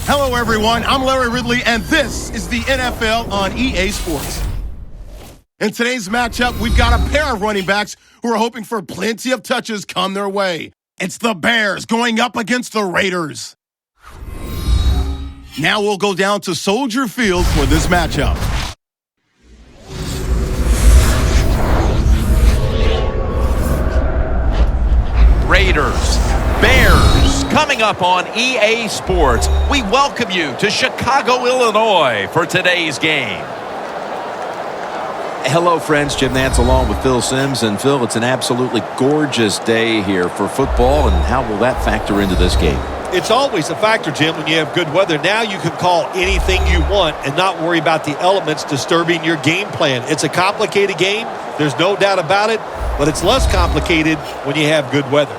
Hello, everyone. I'm Larry Ridley, and this is the NFL on EA Sports. In today's matchup, we've got a pair of running backs who are hoping for plenty of touches come their way. It's the Bears going up against the Raiders. Now we'll go down to Soldier Field for this matchup. Raiders, Bears, coming up on EA Sports. We welcome you to Chicago, Illinois for today's game. Hello, friends. Jim Nantz along with Phil Simms. And Phil, it's an absolutely gorgeous day here for football. And how will that factor into this game? It's always a factor, Jim, when you have good weather. Now you can call anything you want and not worry about the elements disturbing your game plan. It's a complicated game. There's no doubt about it. But it's less complicated when you have good weather.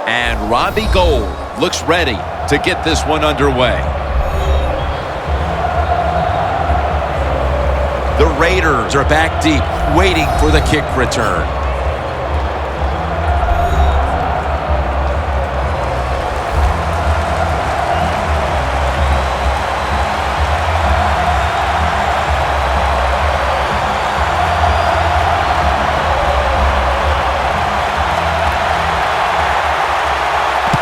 And Robbie Gould looks ready to get this one underway. The Raiders are back deep, waiting for the kick return.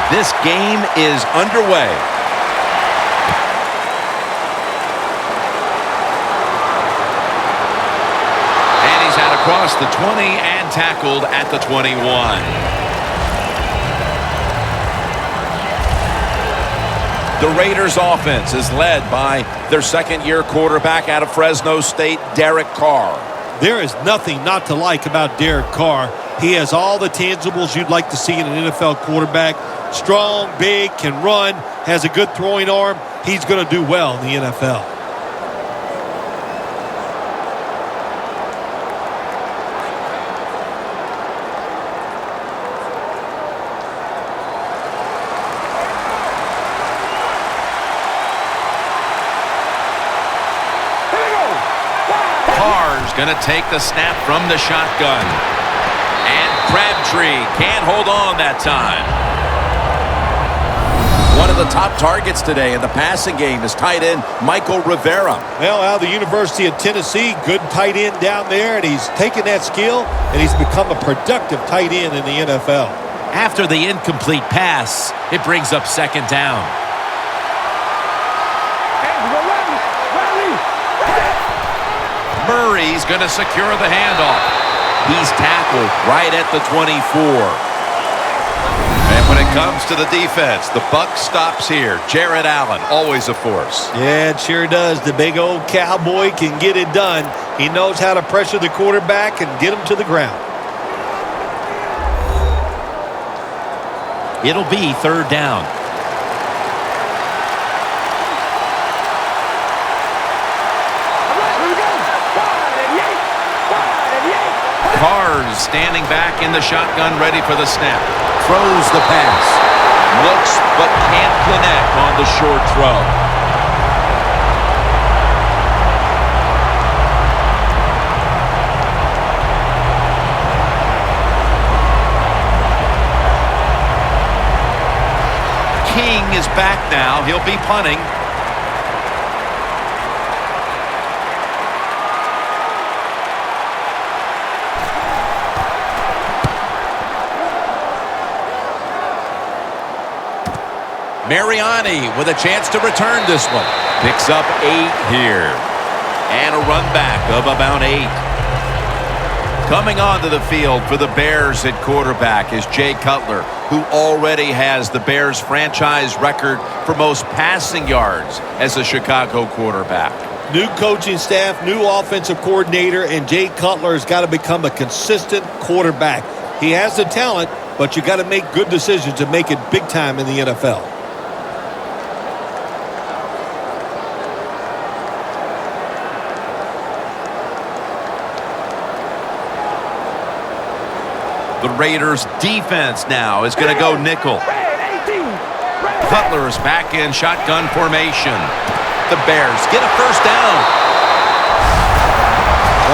This game is underway. And he's out across the 20 and tackled at the 21. The Raiders offense is led by their second-year quarterback out of Fresno State, Derek Carr. There is nothing not to like about Derek Carr. He has all the tangibles you'd like to see in an NFL quarterback. Strong, big, can run, has a good throwing arm. He's going to do well in the NFL. Carr's going to take the snap from the shotgun. And Crabtree can't hold on that time. One of the top targets today in the passing game is tight end Michael Rivera. Well, out of the University of Tennessee, good tight end down there, and he's taken that skill, and he's become a productive tight end in the NFL. After the incomplete pass, it brings up second down. Murray's going to secure the handoff. He's tackled right at the 24. And when it comes to the defense, the buck stops here. Jared Allen, always a force. Yeah, it sure does. The big old cowboy can get it done. He knows how to pressure the quarterback and get him to the ground. It'll be third down. Carr's standing back in the shotgun, ready for the snap. Throws the pass. Looks but can't connect on the short throw. King is back now. He'll be punting. Mariani with a chance to return this one. Picks up 8 here. And a run back of about 8. Coming onto the field for the Bears at quarterback is Jay Cutler, who already has the Bears franchise record for most passing yards as a Chicago quarterback. New coaching staff, new offensive coordinator, and Jay Cutler has got to become a consistent quarterback. He has the talent, but you got to make good decisions to make it big time in the NFL. The Raiders defense now is going to go nickel. Cutler's back in shotgun formation. The Bears get a first down.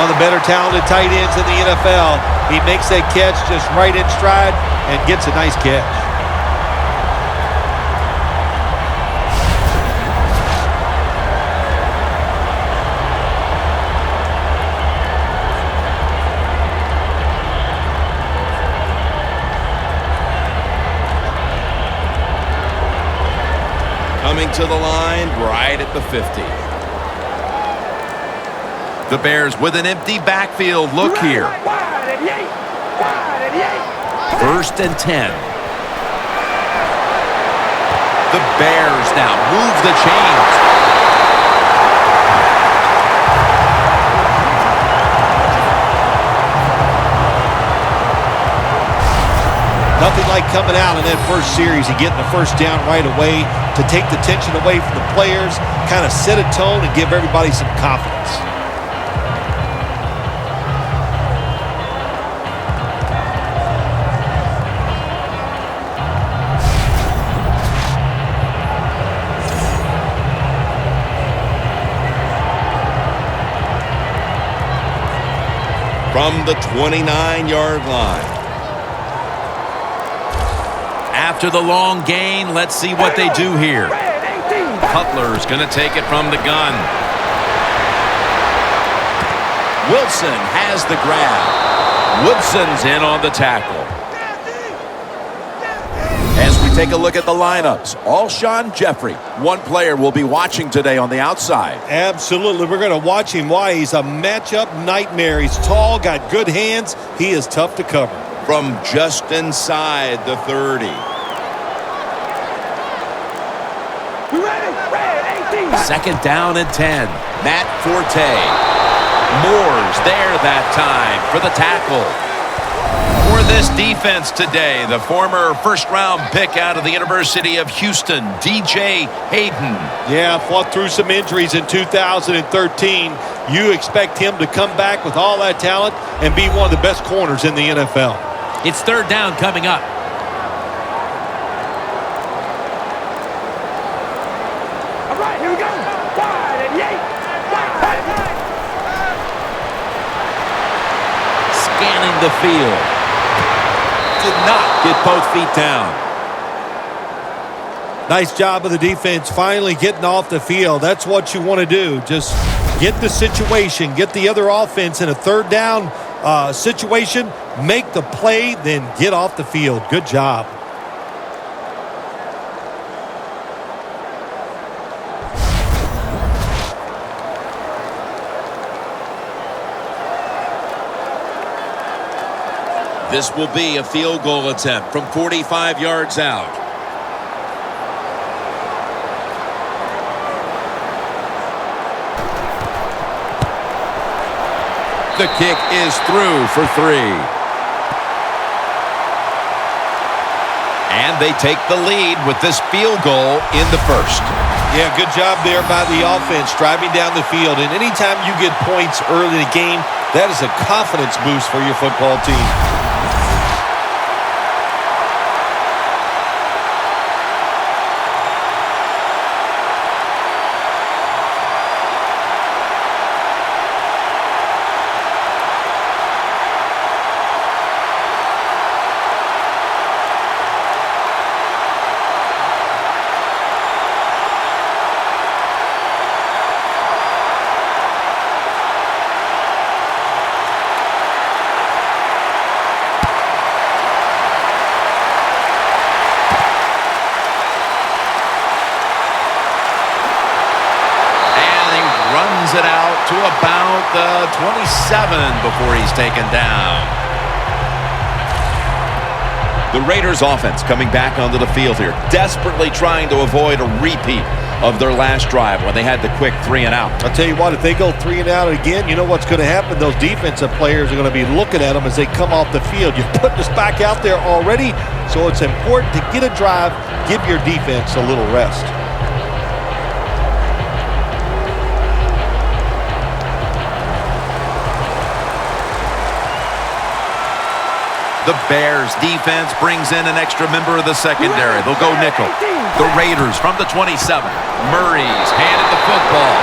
One of the better talented tight ends in the NFL. He makes that catch just right in stride and gets a nice catch. Coming to the line right at the 50. The Bears with an empty backfield. Look here. 1st and 10. The Bears now move the chains. Nothing like coming out in that first series and getting the first down right away to take the tension away from the players, kind of set a tone and give everybody some confidence. From the 29-yard line. After the long gain, let's see what they do here. Cutler's going to take it from the gun. Wilson has the grab. Wilson's in on the tackle. As we take a look at the lineups, Alshon Jeffrey, one player we'll be watching today on the outside. Absolutely. We're going to watch him. Why? He's a matchup nightmare. He's tall, got good hands. He is tough to cover. From just inside the 30. Second down and 10. Matt Forte. Moore's there that time for the tackle. For this defense today, the former first-round pick out of the University of Houston, DJ Hayden. Yeah, fought through some injuries in 2013. You expect him to come back with all that talent and be one of the best corners in the NFL. It's 3rd down coming up. All right, here we go. 5-8. Scanning the field. Did not get both feet down. Nice job of the defense finally getting off the field. That's what you want to do. Just get the situation, get the other offense in a 3rd down situation, make the play, then get off the field. Good job. This will be a field goal attempt from 45 yards out. The kick is through for 3. And they take the lead with this field goal in the 1st. Yeah, good job there by the offense, driving down the field. And anytime you get points early in the game, that is a confidence boost for your football team. It out to about the 27 before he's taken down. The Raiders offense coming back onto the field here, desperately trying to avoid a repeat of their last drive when they had the quick 3 and out. I'll tell you what, if they go 3 and out again, you know what's going to happen? Those defensive players are going to be looking at them as they come off the field. You're putting us back out there already, so it's important to get a drive, give your defense a little rest. The Bears defense brings in an extra member of the secondary. They'll go nickel. The Raiders from the 27. Murray's handed the football.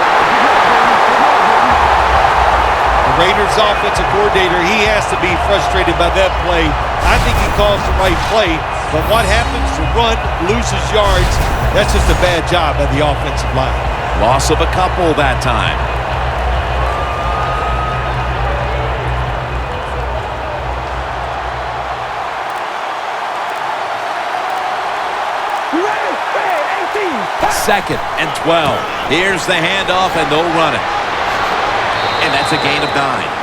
The Raiders offensive coordinator, he has to be frustrated by that play. I think he calls the right play, but what happens to run, loses yards, that's just a bad job by the offensive line. Loss of a couple that time. 2nd and 12. Here's the handoff, and they'll run it. And that's a gain of 9.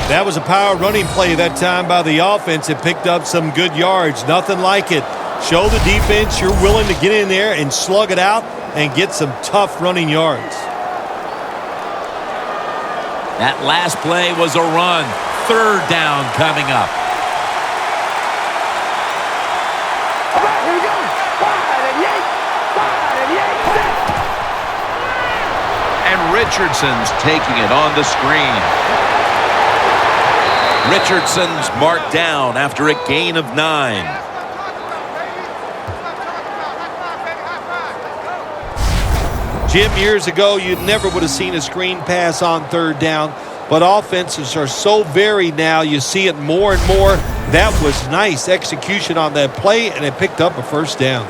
That was a power running play that time by the offense. It picked up some good yards. Nothing like it. Show the defense you're willing to get in there and slug it out and get some tough running yards. That last play was a run. 3rd down coming up. All right, here we go. 5 and 8. 5 and 8. And Richardson's taking it on the screen. Richardson's marked down after a gain of 9. Jim, years ago, you never would have seen a screen pass on 3rd down, but offenses are so varied now. You see it more and more. That was nice execution on that play, and it picked up a 1st down.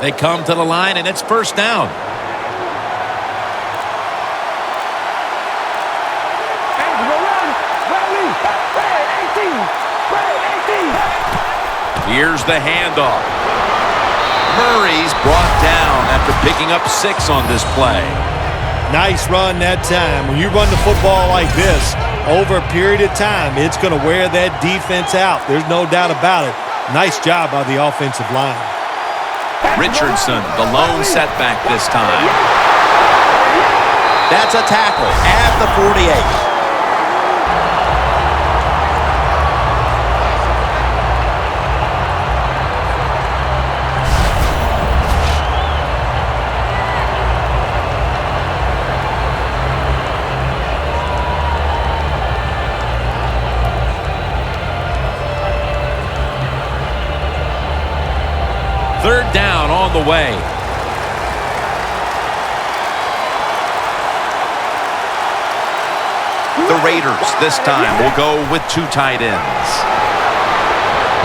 They come to the line, and it's 1st down. Here's the handoff. Murray's brought down after picking up 6 on this play. Nice run that time. When you run the football like this, over a period of time, it's going to wear that defense out. There's no doubt about it. Nice job by the offensive line. Richardson, the lone setback this time. That's a tackle at the 48. Third down on the way. The Raiders this time will go with 2 tight ends.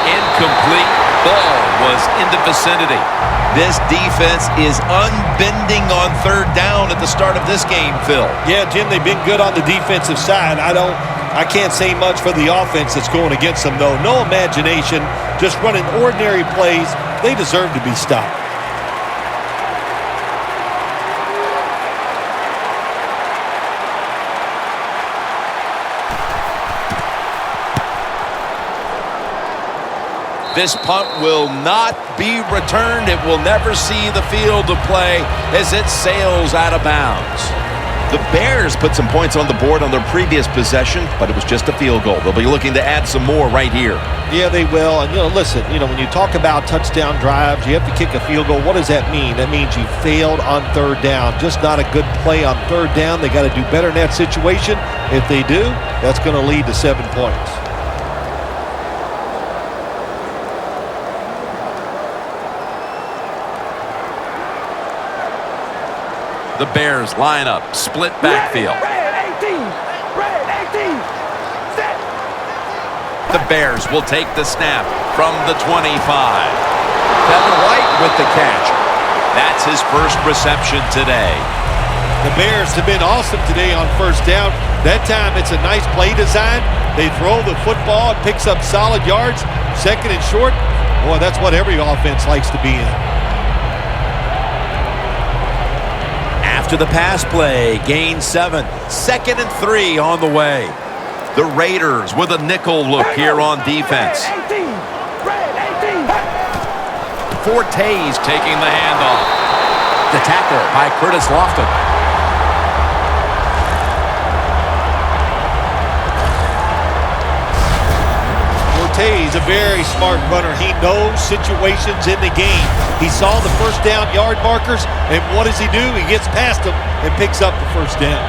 Incomplete. Ball was in the vicinity. This defense is unbending on 3rd down at the start of this game, Phil. Yeah, Jim, they've been good on the defensive side. I can't say much for the offense that's going against them, though. No imagination, just running ordinary plays. They deserve to be stopped. This punt will not be returned. It will never see the field of play as it sails out of bounds. The Bears put some points on the board on their previous possession, but it was just a field goal. They'll be looking to add some more right here. Yeah, they will. And, listen, when you talk about touchdown drives, you have to kick a field goal. What does that mean? That means you failed on 3rd down. Just not a good play on 3rd down. They got to do better in that situation. If they do, that's going to lead to 7 points. The Bears line up, split backfield. The Bears will take the snap from the 25. Kevin White with the catch. That's his first reception today. The Bears have been awesome today on 1st down. That time it's a nice play design. They throw the football, it picks up solid yards. 2nd and short. Boy, that's what every offense likes to be in. After the pass play, gain 7. 2nd and 3 on the way. The Raiders with a nickel look here on defense. Forte's taking the handoff. The tackle by Curtis Lofton. Forte's a very smart runner. He knows situations in the game. He saw the 1st down yard markers, and what does he do? He gets past them and picks up the 1st down.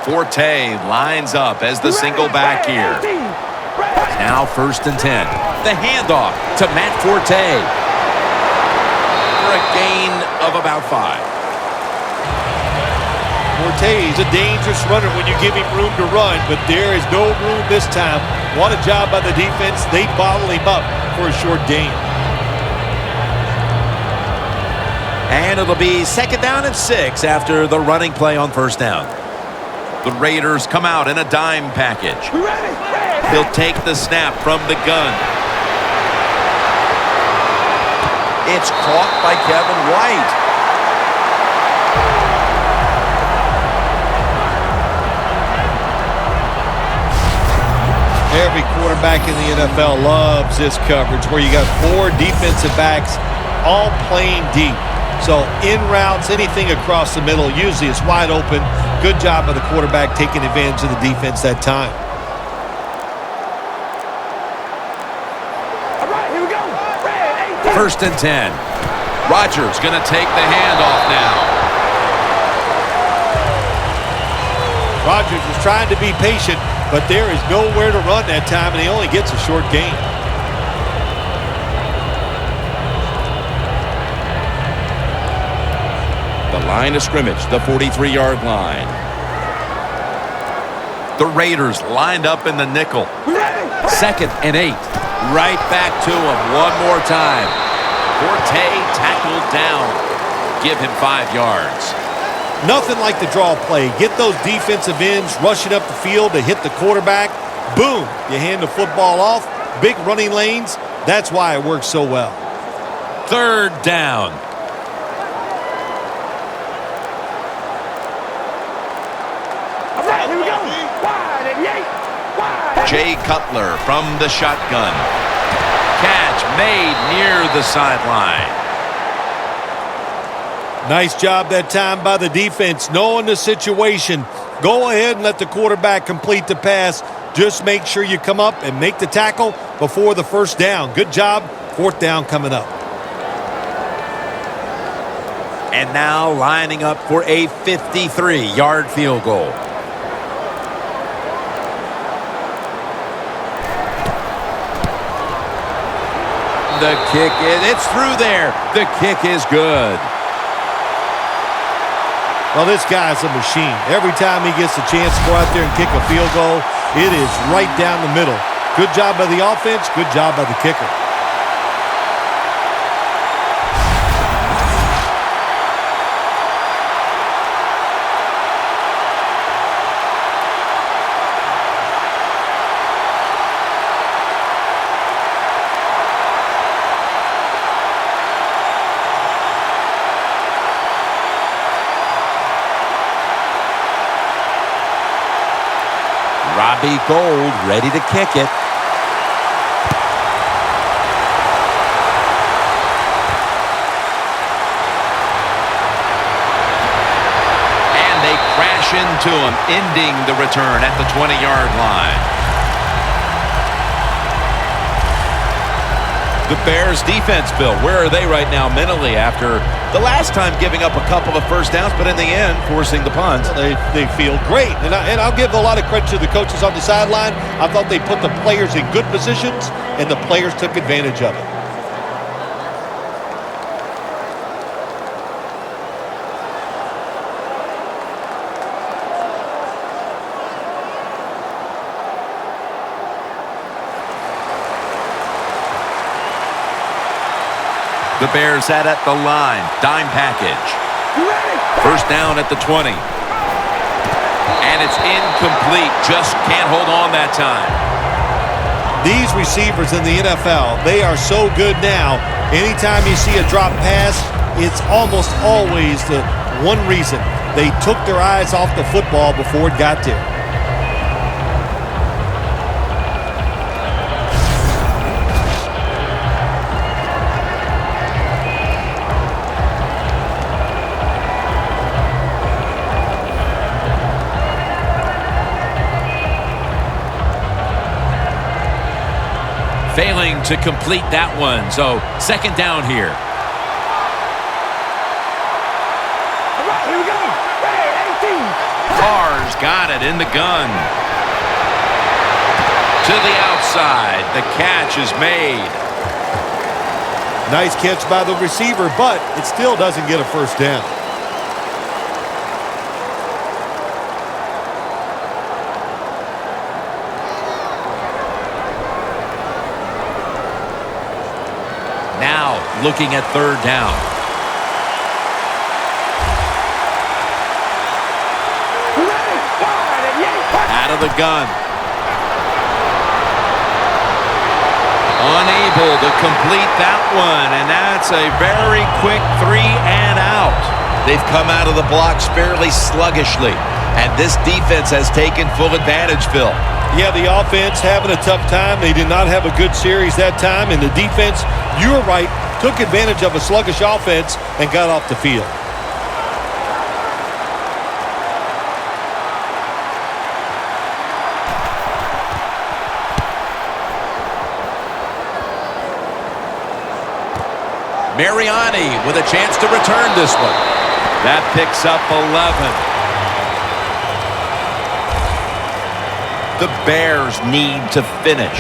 Forte lines up as the single back here. Now 1st and 10. The handoff to Matt Forte for a gain of about 5. Forte is a dangerous runner when you give him room to run, but there is no room this time. What a job by the defense. They bottle him up for a short gain. And it'll be 2nd down and 6 after the running play on 1st down. The Raiders come out in a dime package. Ready? He'll take the snap from the gun. It's caught by Kevin White. Every quarterback in the NFL loves this coverage where you got 4 defensive backs all playing deep. So in routes, anything across the middle, usually it's wide open. Good job by the quarterback taking advantage of the defense that time. All right, here we go. Ready? 1st and 10. Rodgers going to take the handoff now. Rodgers is trying to be patient, but there is nowhere to run that time, and he only gets a short gain. The line of scrimmage, the 43-yard line. The Raiders lined up in the nickel. 2nd and 8. Right back to him one more time. Forte tackled down. Give him 5 yards. Nothing like the draw play. Get those defensive ends rushing up the field to hit the quarterback. Boom, you hand the football off. Big running lanes. That's why it works so well. 3rd down. All right, here we go. Wide and yay. Wide. Jay Cutler from the shotgun. Catch made near the sideline. Nice job that time by the defense, knowing the situation. Go ahead and let the quarterback complete the pass. Just make sure you come up and make the tackle before the 1st down. Good job. 4th down coming up. And now lining up for a 53-yard field goal. The kick, it's through there. The kick is good. Well, this guy's a machine. Every time he gets a chance to go out there and kick a field goal, it is right down the middle. Good job by the offense, good job by the kicker. Robbie Gould ready to kick it. And they crash into him, ending the return at the 20-yard line. The Bears defense, Bill, where are they right now mentally after the last time giving up a couple of 1st downs, but in the end, forcing the punt? They feel great. And I'll give a lot of credit to the coaches on the sideline. I thought they put the players in good positions, and the players took advantage of it. The Bears sat at the line. Dime package. 1st down at the 20. And it's incomplete. Just can't hold on that time. These receivers in the NFL, they are so good now. Anytime you see a drop pass, it's almost always the one reason. They took their eyes off the football before it got there. Failing to complete that one. So 2nd down here. All right, here we go. Ready? 18. Carr's got it in the gun. To the outside. The catch is made. Nice catch by the receiver, but it still doesn't get a 1st down. Now looking at 3rd down. of the gun. Unable to complete that one, and that's a very quick 3 and out. They've come out of the blocks fairly sluggishly, and this defense has taken full advantage, Phil. Yeah, the offense having a tough time. They did not have a good series that time, and the defense, you were right, took advantage of a sluggish offense and got off the field. Mariani with a chance to return this one. That picks up 11. The Bears need to finish.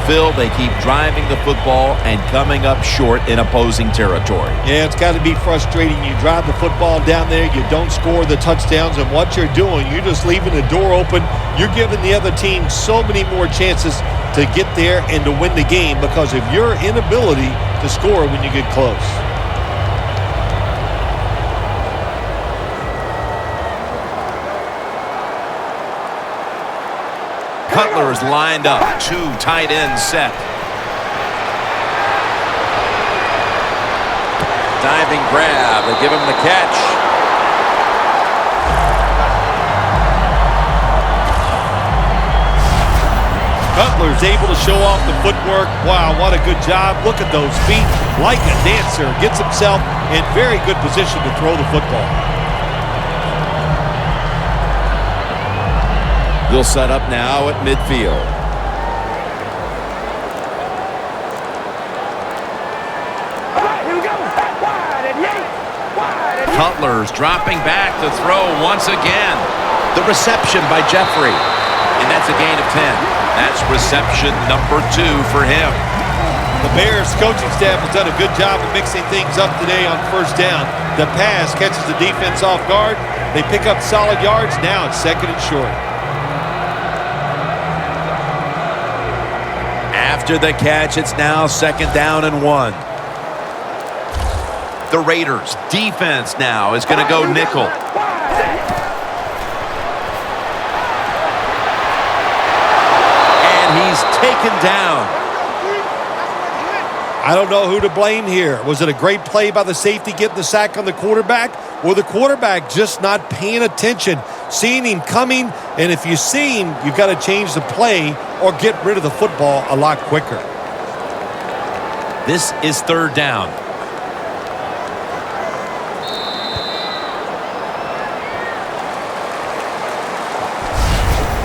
Phil, they keep driving the football and coming up short in opposing territory. Yeah, it's got to be frustrating. You drive the football down there, you don't score the touchdowns, and what you're doing, you're just leaving the door open. You're giving the other team so many more chances to get there and to win the game because of your inability to score when you get close. Cutler is lined up. 2 tight ends set. Diving grab. They give him the catch. Cutler's able to show off the footwork. Wow, what a good job. Look at those feet. Like a dancer. Gets himself in very good position to throw the football. He'll set up now at midfield. All right, here we go. Wide and yay. Wide and Cutler's dropping back to throw once again. The reception by Jeffrey. And that's a gain of 10. That's reception number 2 for him. The Bears coaching staff has done a good job of mixing things up today on first down. The pass catches the defense off guard. They pick up solid yards. Now it's 2nd and short. After the catch, it's now 2nd down and 1. The Raiders defense now is going to go nickel. And he's taken down. I don't know who to blame here. Was it a great play by the safety getting the sack on the quarterback, or the quarterback just not paying attention, seeing him coming? And if you see him, you've got to change the play or get rid of the football a lot quicker. This is 3rd down.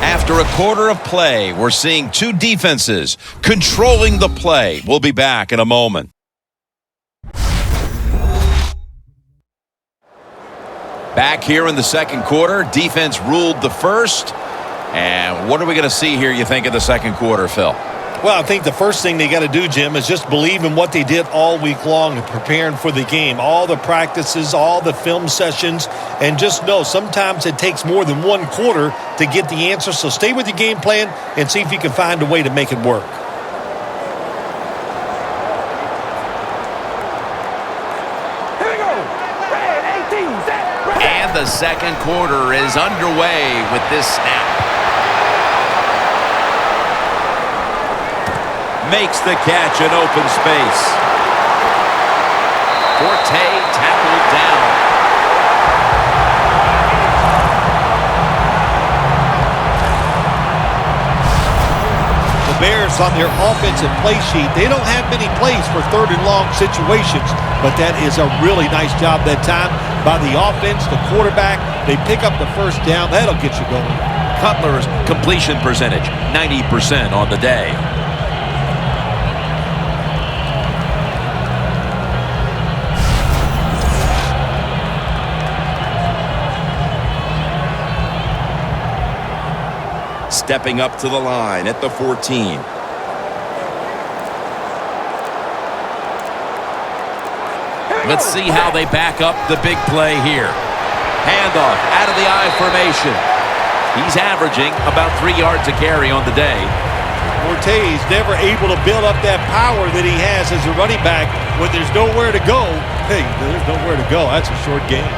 After a quarter of play, we're seeing 2 defenses controlling the play. We'll be back in a moment. Back here in the 2nd quarter, defense ruled the first. And what are we going to see here, you think, in the 2nd quarter, Phil? Well, I think the first thing they got to do, Jim, is just believe in what they did all week long and preparing for the game. All the practices, all the film sessions, and just know sometimes it takes more than 1 quarter to get the answer. So stay with your game plan and see if you can find a way to make it work. here we go. Red 18, set. Red. And the 2nd quarter is underway with this snap. Makes the catch in open space. Forte tackled down. The Bears on their offensive play sheet, they don't have many plays for 3rd and long situations, but that is a really nice job that time by the offense, the quarterback. They pick up the first down. That'll get you going. Cutler's completion percentage, 90% on the day. Stepping up to the line at the 14. Let's see how they back up the big play here. Handoff out of the I formation. He's averaging about 3 yards a carry on the day. Forte's never able to build up that power that he has as a running back when there's nowhere to go. Hey, there's nowhere to go. That's a short game.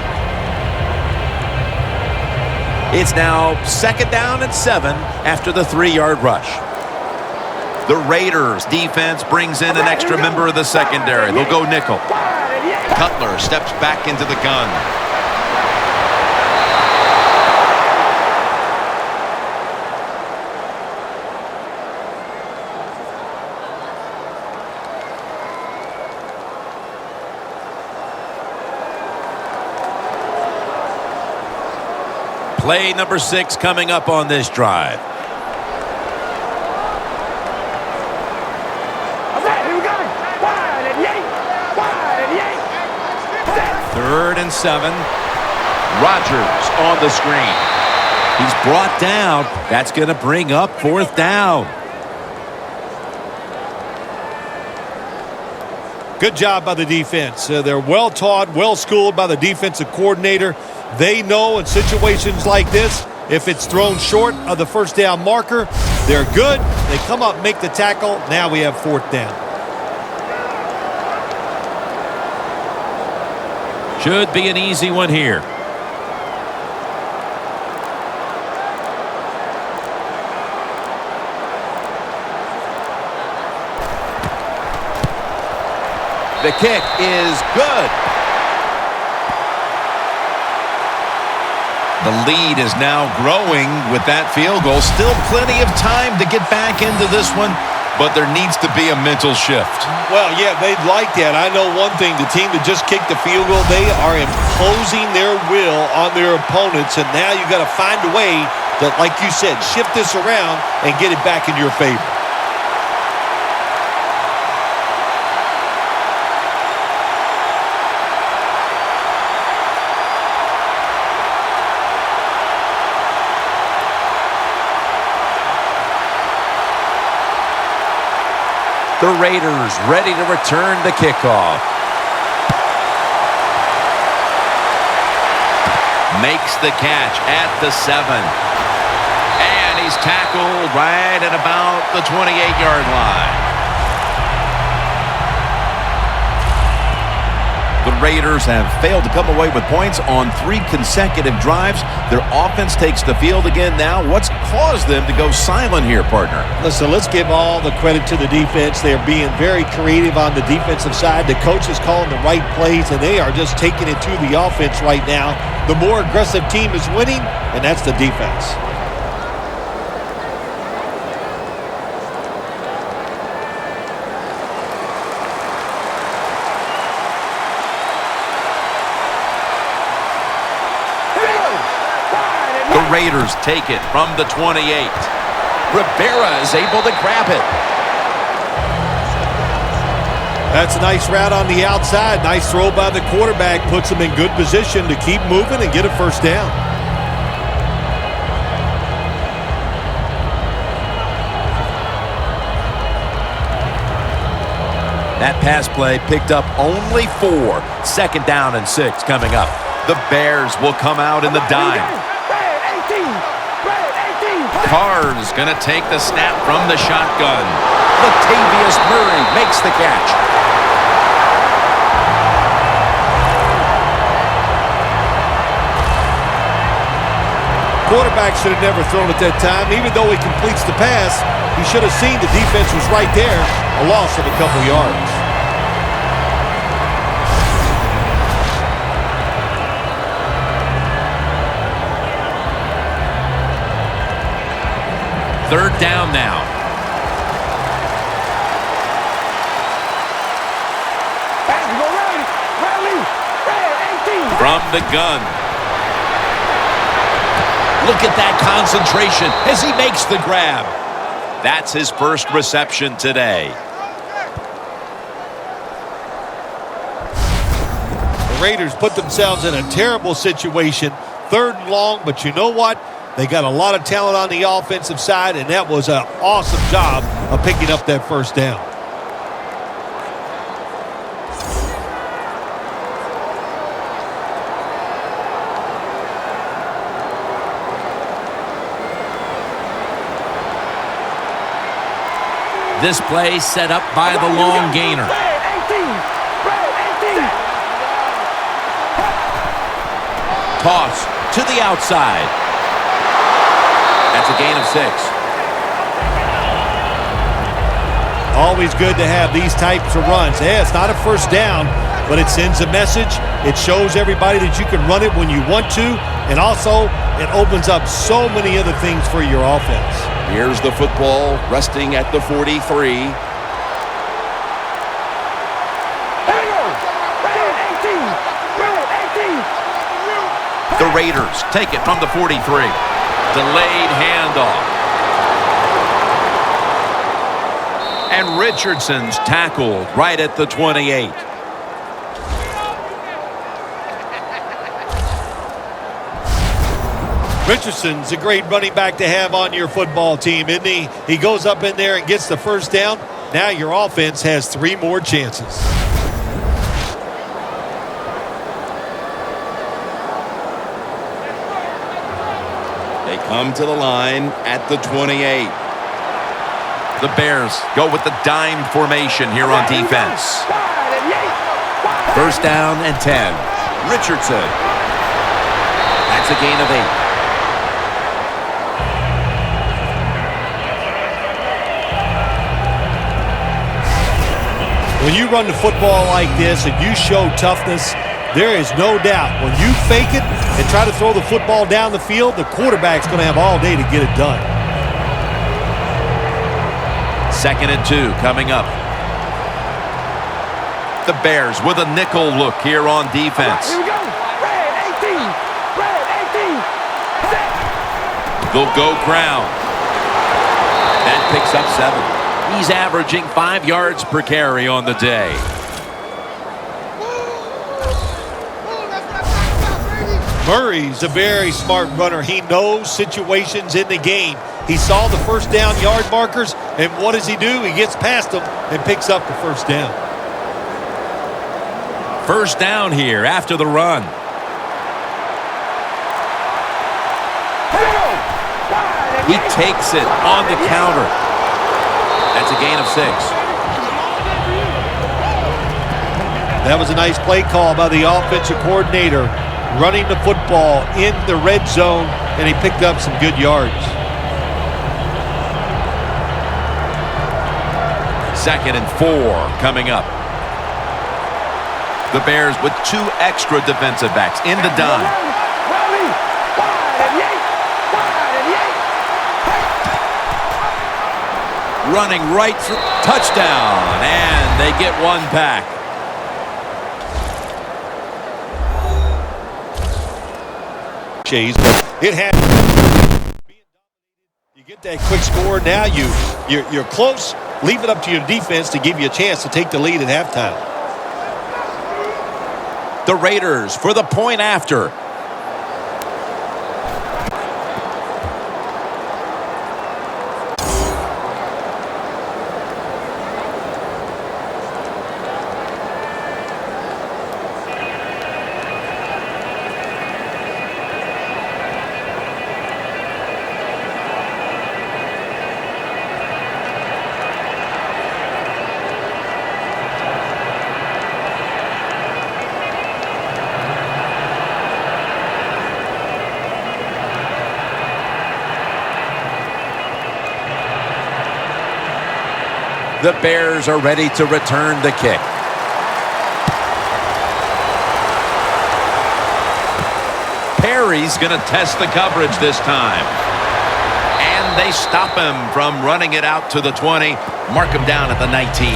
It's now 2nd down and 7 after the 3-yard rush. The Raiders defense brings in an extra member of the secondary. They'll go nickel. Cutler steps back into the gun. Play number 6 coming up on this drive. Third and 7. Rodgers on the screen. He's brought down. That's going to bring up 4th down. Good job by the defense. They're well taught, well schooled by the defensive coordinator. They know in situations like this, if it's thrown short of the 1st down marker, they're good. They come up, make the tackle. Now we have 4th down. Should be an easy one here. The kick is good. The lead is now growing with that field goal. Still plenty of time to get back into this one, but there needs to be a mental shift. Well, yeah, they'd like that. I know one thing. The team that just kicked the field goal, they are imposing their will on their opponents, and now you've got to find a way to, like you said, shift this around and get it back in your favor. The Raiders ready to return the kickoff. Makes the catch at the 7. And he's tackled right at about the 28-yard line. The Raiders have failed to come away with points on 3 consecutive drives. Their offense takes the field again now. What's caused them to go silent here, partner? Listen, let's give all the credit to the defense. They're being very creative on the defensive side. The coach is calling the right plays, and they are just taking it to the offense right now. The more aggressive team is winning, and that's the defense. Raiders take it from the 28. Rivera is able to grab it. That's a nice route on the outside. Nice throw by the quarterback. Puts him in good position to keep moving and get a 1st down. That pass play picked up only 4. 2nd down and 6 coming up. The Bears will come out in the dime. Carr's going to take the snap from the shotgun. Latavius Murray makes the catch. Quarterback should have never thrown at that time. Even though he completes the pass, he should have seen the defense was right there. A loss of a couple yards. Third down now. From the gun. Look at that concentration as he makes the grab. That's his first reception today. The Raiders put themselves in a terrible situation. 3rd and long, but you know what? They got a lot of talent on the offensive side, and that was an awesome job of picking up that 1st down. This play set up by the long gainer. Toss to the outside. That's a gain of 6. Always good to have these types of runs. Yeah, it's not a first down, but it sends a message. It shows everybody that you can run it when you want to, and also it opens up so many other things for your offense. Here's the football resting at the 43. The Raiders take it from the 43. Delayed handoff. And Richardson's tackled right at the 28. Richardson's a great running back to have on your football team, isn't he? He goes up in there and gets the first down. Now your offense has 3 more chances. They come to the line at the 28. The Bears go with the dime formation here on defense. First down and 10. Richardson. That's a gain of 8. When you run the football like this and you show toughness, there is no doubt when you fake it and try to throw the football down the field, the quarterback's going to have all day to get it done. 2nd and 2 coming up. The Bears with a nickel look here on defense. Here we go. Red 18. Red 18. Set. They'll go ground. That picks up 7. He's averaging 5 yards per carry on the day. Murray's a very smart runner. He knows situations in the game. He saw the first down yard markers, and what does he do? He gets past them and picks up the first down. First down here after the run. He takes it on the counter. That's a gain of 6. That was a nice play call by the offensive coordinator, running the football in the red zone, and he picked up some good yards. 2nd and 4 coming up. The Bears with 2 extra defensive backs in the dime. Running right through. Touchdown. And they get one back. Chase, it had. You get that quick score. Now you're close. Leave it up to your defense to give you a chance to take the lead at halftime. The Raiders for the point after. The Bears are ready to return the kick. Perry's going to test the coverage this time. And they stop him from running it out to the 20. Mark him down at the 19.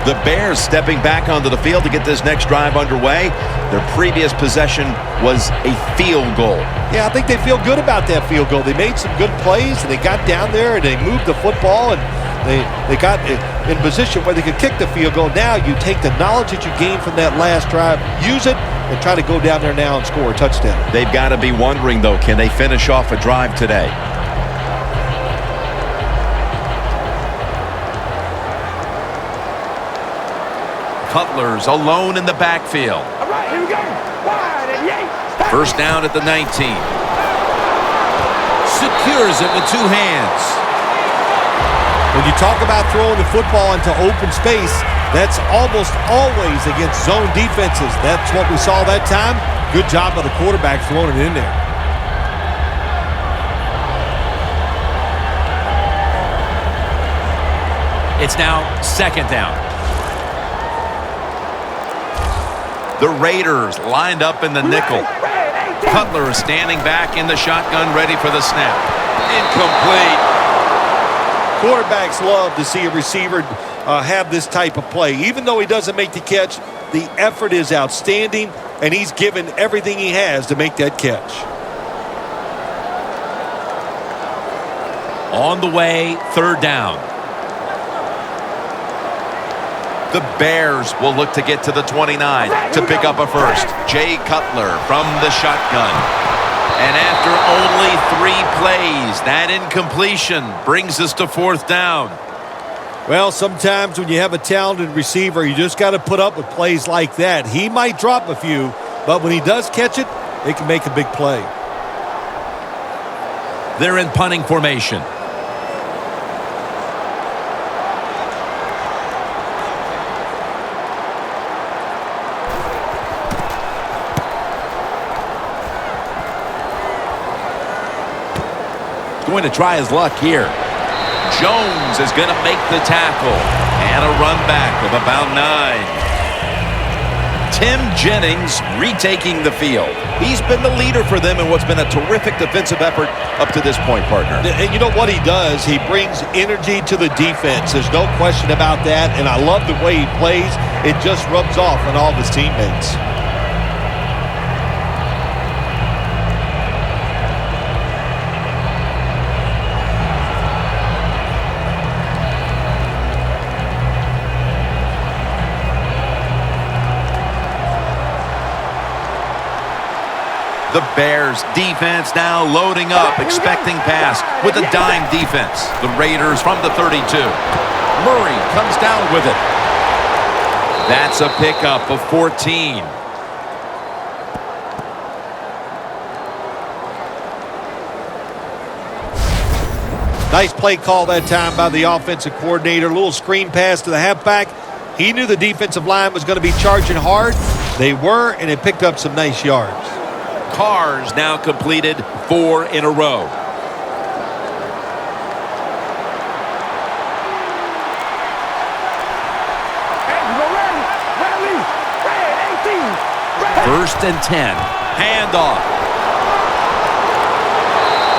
The Bears stepping back onto the field to get this next drive underway. Their previous possession was a field goal. Yeah, I think they feel good about that field goal. They made some good plays, and they got down there, and they moved the football, and they got in position where they could kick the field goal. Now you take the knowledge that you gained from that last drive, use it, and try to go down there now and score a touchdown. They've got to be wondering, though, can they finish off a drive today? Cutler's alone in the backfield. All right, here we go. Wide and yank. First down at the 19. Secures it with 2 hands. When you talk about throwing the football into open space, That's almost always against zone defenses. That's what we saw that time. Good job by the quarterback throwing it in there. It's now 2nd down. The Raiders lined up in the nickel. Cutler standing back in the shotgun, ready for the snap. Incomplete. Quarterbacks love to see a receiver have this type of play. Even though he doesn't make the catch, the effort is outstanding, and he's given everything he has to make that catch. On the way, 3rd down. The Bears will look to get to the 29 to pick up a first. Jay Cutler from the shotgun. And after only 3 plays, that incompletion brings us to 4th down. Well, sometimes when you have a talented receiver, you just got to put up with plays like that. He might drop a few, but when he does catch it, they can make a big play. They're in punting formation. Going to try his luck here. Jones is going to make the tackle. And a run back of about 9. Tim Jennings retaking the field. He's been the leader for them in what's been a terrific defensive effort up to this point, partner. And you know what he does? He brings energy to the defense. There's no question about that. And I love the way he plays. It just rubs off on all of his teammates. The Bears defense now loading up, expecting pass with a dime defense. The Raiders from the 32. Murray comes down with it. That's a pickup of 14. Nice play call that time by the offensive coordinator. A little screen pass to the halfback. He knew the defensive line was going to be charging hard. They were, and it picked up some nice yards. Carr's now completed 4 in a row. First and 10. Handoff.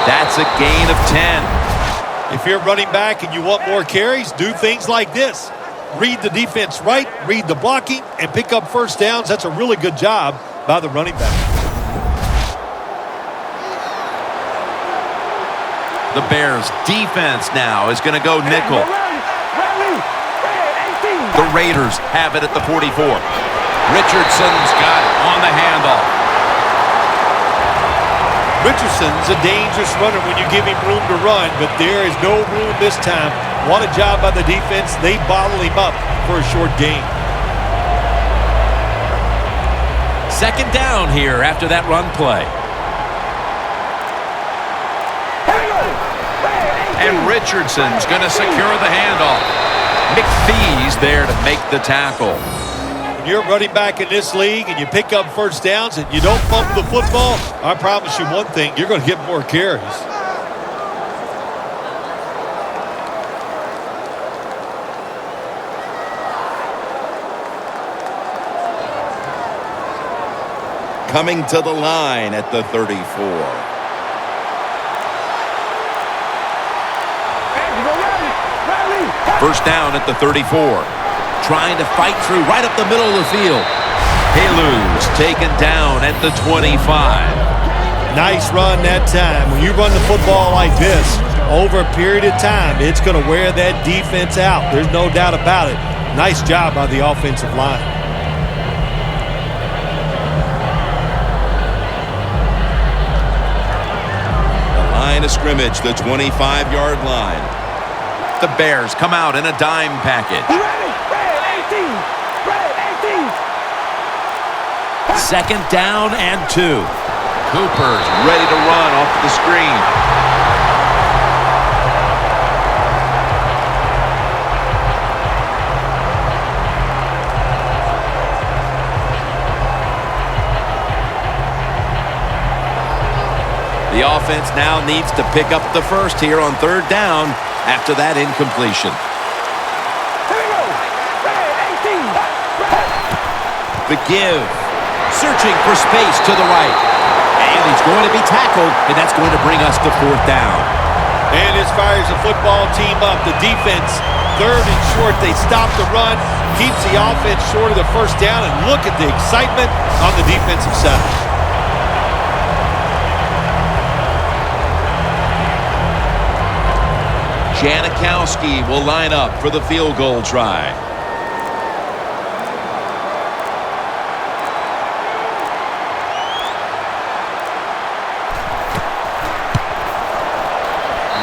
That's a gain of 10. If you're running back and you want more carries, do things like this. Read the defense right, read the blocking, and pick up first downs. That's a really good job by the running back. The Bears defense now is going to go nickel. The Raiders have it at the 44. Richardson's got it on the handoff. Richardson's a dangerous runner when you give him room to run, but there is no room this time. What a job by the defense. They bottle him up for a short gain. 2nd down here after that run play. And Richardson's going to secure the handoff. McPhee's there to make the tackle. When you're running back in this league and you pick up first downs and you don't fumble the football, I promise you one thing, you're going to get more carries. Coming to the line at the 34. First down at the 34. Trying to fight through right up the middle of the field. Halu's taken down at the 25. Nice run that time. When you run the football like this, over a period of time, it's going to wear that defense out. There's no doubt about it. Nice job by the offensive line. The line of scrimmage, the 25-yard line. The Bears come out in a dime package. Second down and 2. Cooper's ready to run off the screen. The offense now needs to pick up the first here on third down after that incompletion. Here we go. Red 18. The give. Searching for space to the right. And he's going to be tackled, and that's going to bring us to fourth down. And this fires the football team up. The defense, third and short. They stop the run, keeps the offense short of the first down, and look at the excitement on the defensive side. Janikowski will line up for the field goal try.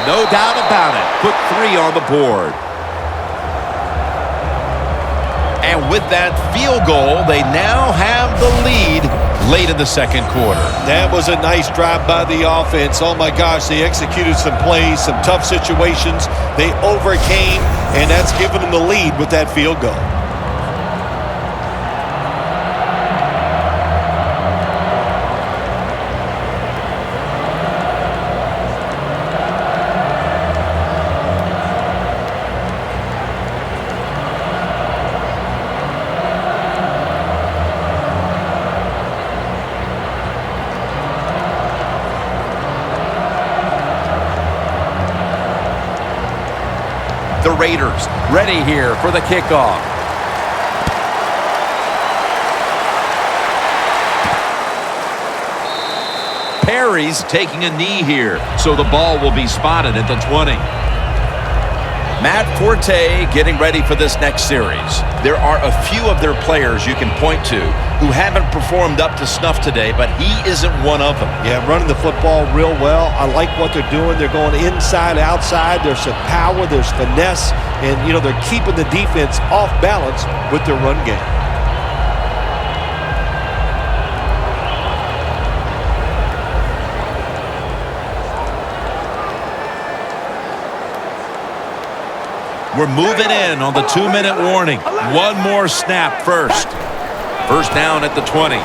No doubt about it. Put 3 on the board. And with that field goal, they now have the lead late in the second quarter. That was a nice drive by the offense. Oh, my gosh, they executed some plays, some tough situations. They overcame, and that's given them the lead with that field goal. The Raiders ready here for the kickoff. Perry's taking a knee here, so the ball will be spotted at the 20. Matt Forte getting ready for this next series. There are a few of their players you can point to who haven't performed up to snuff today, but he isn't one of them. Yeah, running the football real well. I like what they're doing. They're going inside, outside. There's some power. There's finesse. And, you know, they're keeping the defense off balance with their run game. We're moving in on the 2-minute warning. One more snap first. First down at the 20.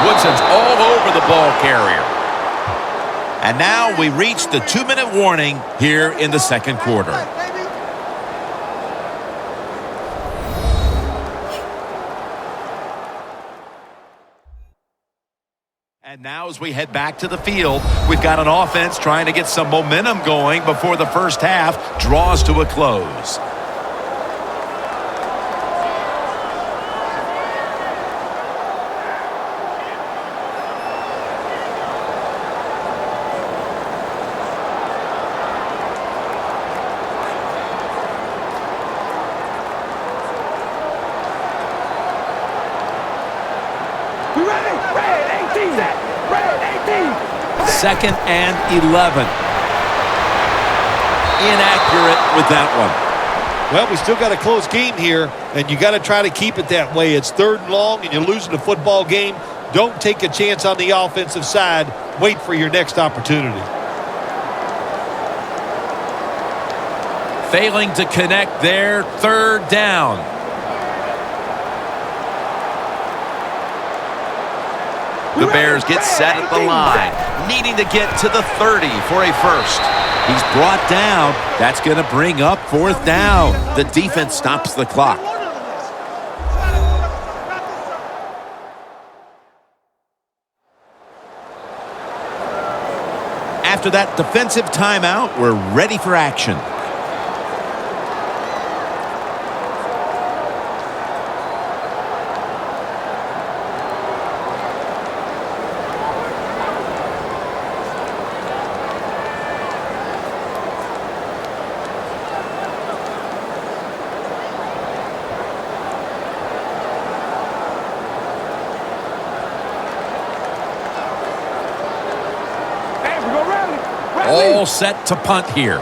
Woodson's all over the ball carrier. And now we reach the 2-minute warning here in the second quarter. And now as we head back to the field, we've got an offense trying to get some momentum going before the first half draws to a close. We ready? Red 18. Red 18. Second and 11. Inaccurate with that one. Well, we still got a close game here, and you got to try to keep it that way. It's third and long, and you're losing the football game. Don't take a chance on the offensive side. Wait for your next opportunity. Failing to connect there, third down. The Bears get set at the line, needing to get to the 30 for a first. He's brought down. That's going to bring up fourth down. The defense stops the clock. After that defensive timeout, we're ready for action. All set to punt here.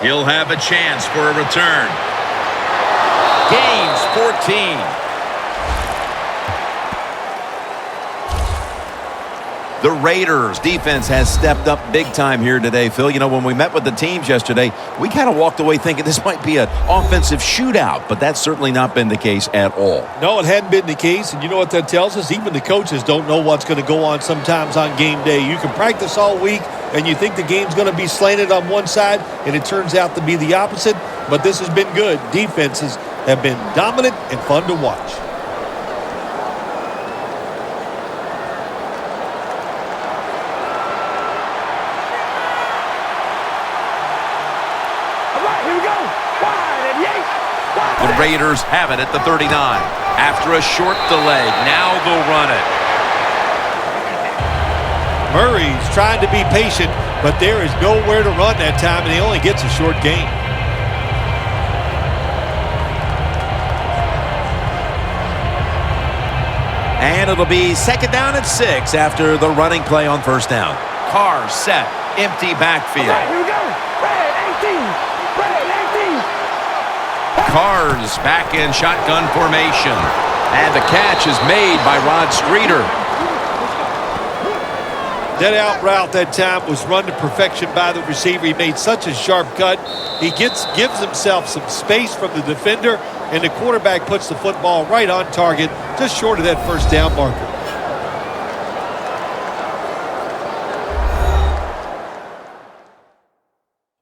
He'll have a chance for a return. Gains 14. The Raiders defense has stepped up big time here today, Phil. You know, when we met with the teams yesterday, we kind of walked away thinking this might be an offensive shootout, but that's certainly not been the case at all. No, it hadn't been the case, and you know what that tells us? Even the coaches don't know what's going to go on sometimes on game day. You can practice all week, and you think the game's going to be slanted on one side, and it turns out to be the opposite, but this has been good. Defenses have been dominant and fun to watch. The Raiders have it at the 39. After a short delay, now they'll run it. Murray's trying to be patient, but there is nowhere to run that time, and he only gets a short gain. And it'll be second down and 6 after the running play on first down. Carr set, empty backfield. Here we go. Red 18. Red 18. Carr's back in shotgun formation. And the catch is made by Rod Streeter. That out route that time was run to perfection by the receiver. He made such a sharp cut. He gives himself some space from the defender, and the quarterback puts the football right on target, just short of that first down marker.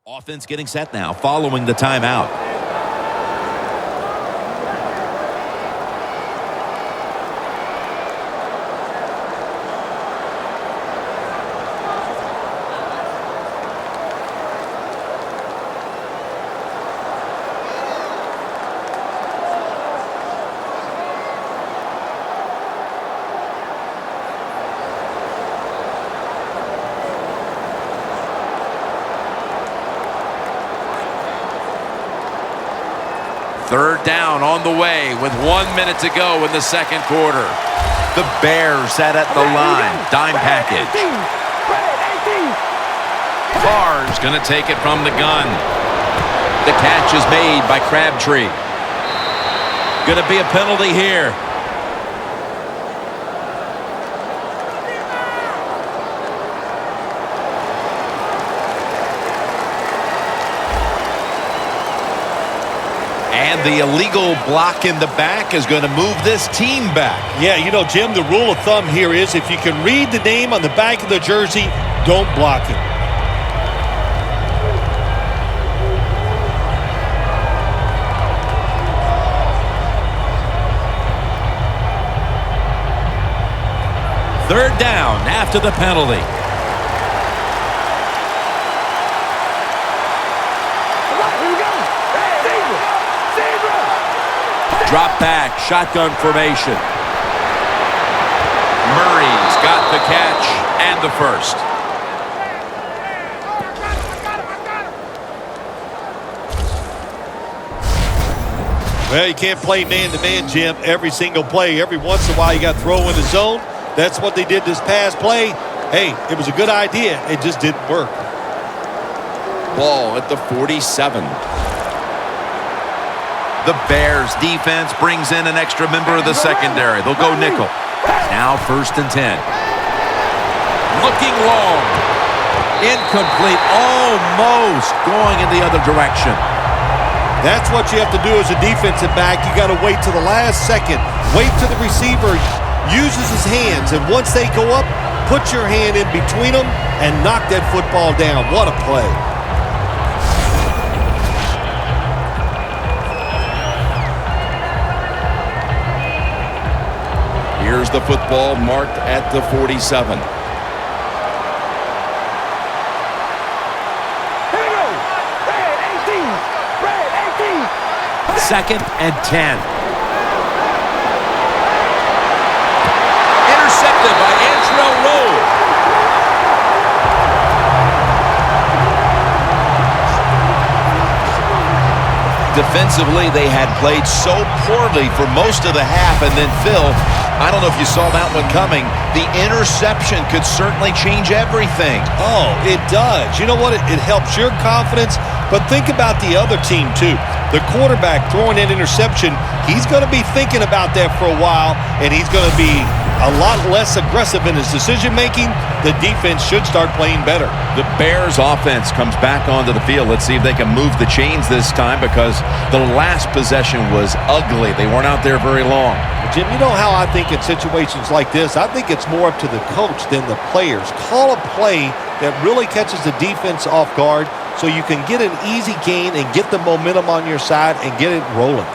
Offense getting set now following the timeout. Third down on the way with 1 minute to go in the second quarter. The Bears set at the line. Dime package. Carr's going to take it from the gun. The catch is made by Crabtree. Going to be a penalty here. And the illegal block in the back is going to move this team back. Yeah, you know, Jim, the rule of thumb here is if you can read the name on the back of the jersey, don't block it. Third down after the penalty. Drop back, shotgun formation. Murray's got the catch and the first. Well, you can't play man-to-man, Jim, every single play. Every once in a while, you got to throw in the zone. That's what they did this past play. Hey, it was a good idea. It just didn't work. Ball at the 47. The Bears defense brings in an extra member of the secondary. They'll go nickel. Now 1st and 10. Looking long. Incomplete. Almost going in the other direction. That's what you have to do as a defensive back. You got to wait to the last second. Wait till the receiver uses his hands. And once they go up, put your hand in between them and knock that football down. What a play. Here's the football marked at the 47. Here we go. Red 18. Red 18. 2nd and 10. Intercepted by Antrell Rowe. Defensively, they had played so poorly for most of the half, and then Phil, I don't know if you saw that one coming. The interception could certainly change everything. Oh, it does. You know what? It helps your confidence, but think about the other team, too. The quarterback throwing an interception, he's going to be thinking about that for a while, and he's going to be a lot less aggressive in his decision-making. The defense should start playing better. The Bears offense comes back onto the field. Let's see if they can move the chains this time, because the last possession was ugly. They weren't out there very long. Jim, you know how I think in situations like this, I think it's more up to the coach than the players. Call a play that really catches the defense off guard so you can get an easy gain and get the momentum on your side and get it rolling.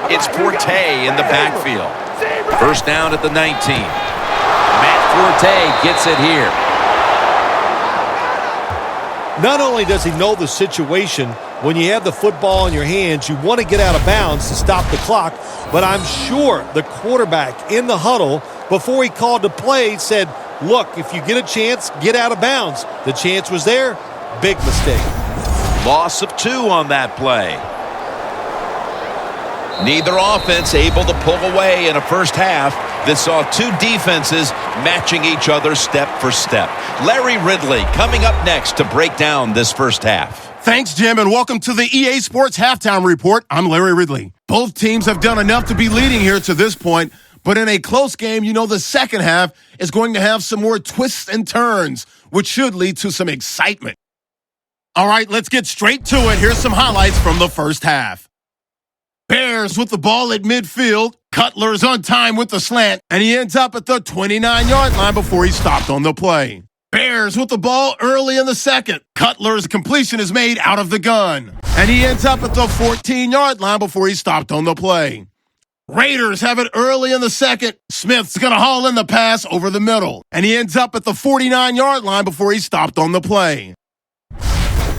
It's Forte in the backfield. First down at the 19. Matt Forte gets it here. Not only does he know the situation, when you have the football in your hands, you want to get out of bounds to stop the clock, but I'm sure the quarterback in the huddle, before he called the play, said, look, if you get a chance, get out of bounds. The chance was there. Big mistake. Loss of 2 on that play. Neither offense able to pull away in a first half that saw 2 defenses matching each other step for step. Larry Ridley coming up next to break down this first half. Thanks, Jim, and welcome to the EA Sports Halftime Report. I'm Larry Ridley. Both teams have done enough to be leading here to this point, but in a close game, you know the second half is going to have some more twists and turns, which should lead to some excitement. All right, let's get straight to it. Here's some highlights from the first half. Bears with the ball at midfield. Cutler's on time with the slant, and he ends up at the 29-yard line before he stopped on the play. Bears with the ball early in the second. Cutler's completion is made out of the gun, and he ends up at the 14-yard line before he stopped on the play. Raiders have it early in the second. Smith's going to haul in the pass over the middle, and he ends up at the 49-yard line before he stopped on the play.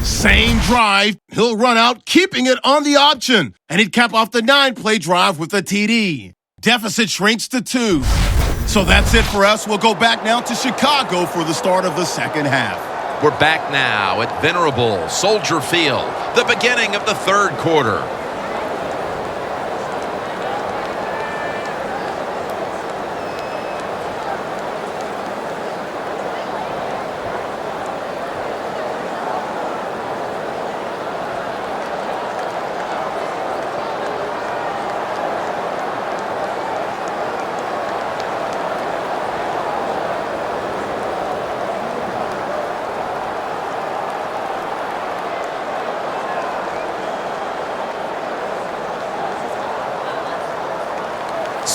Same drive, he'll run out, keeping it on the option, and he'd cap off the 9-play drive with a TD. Deficit shrinks to 2. So that's it for us. We'll go back now to Chicago for the start of the second half. We're back now at Venerable Soldier Field, the beginning of the third quarter.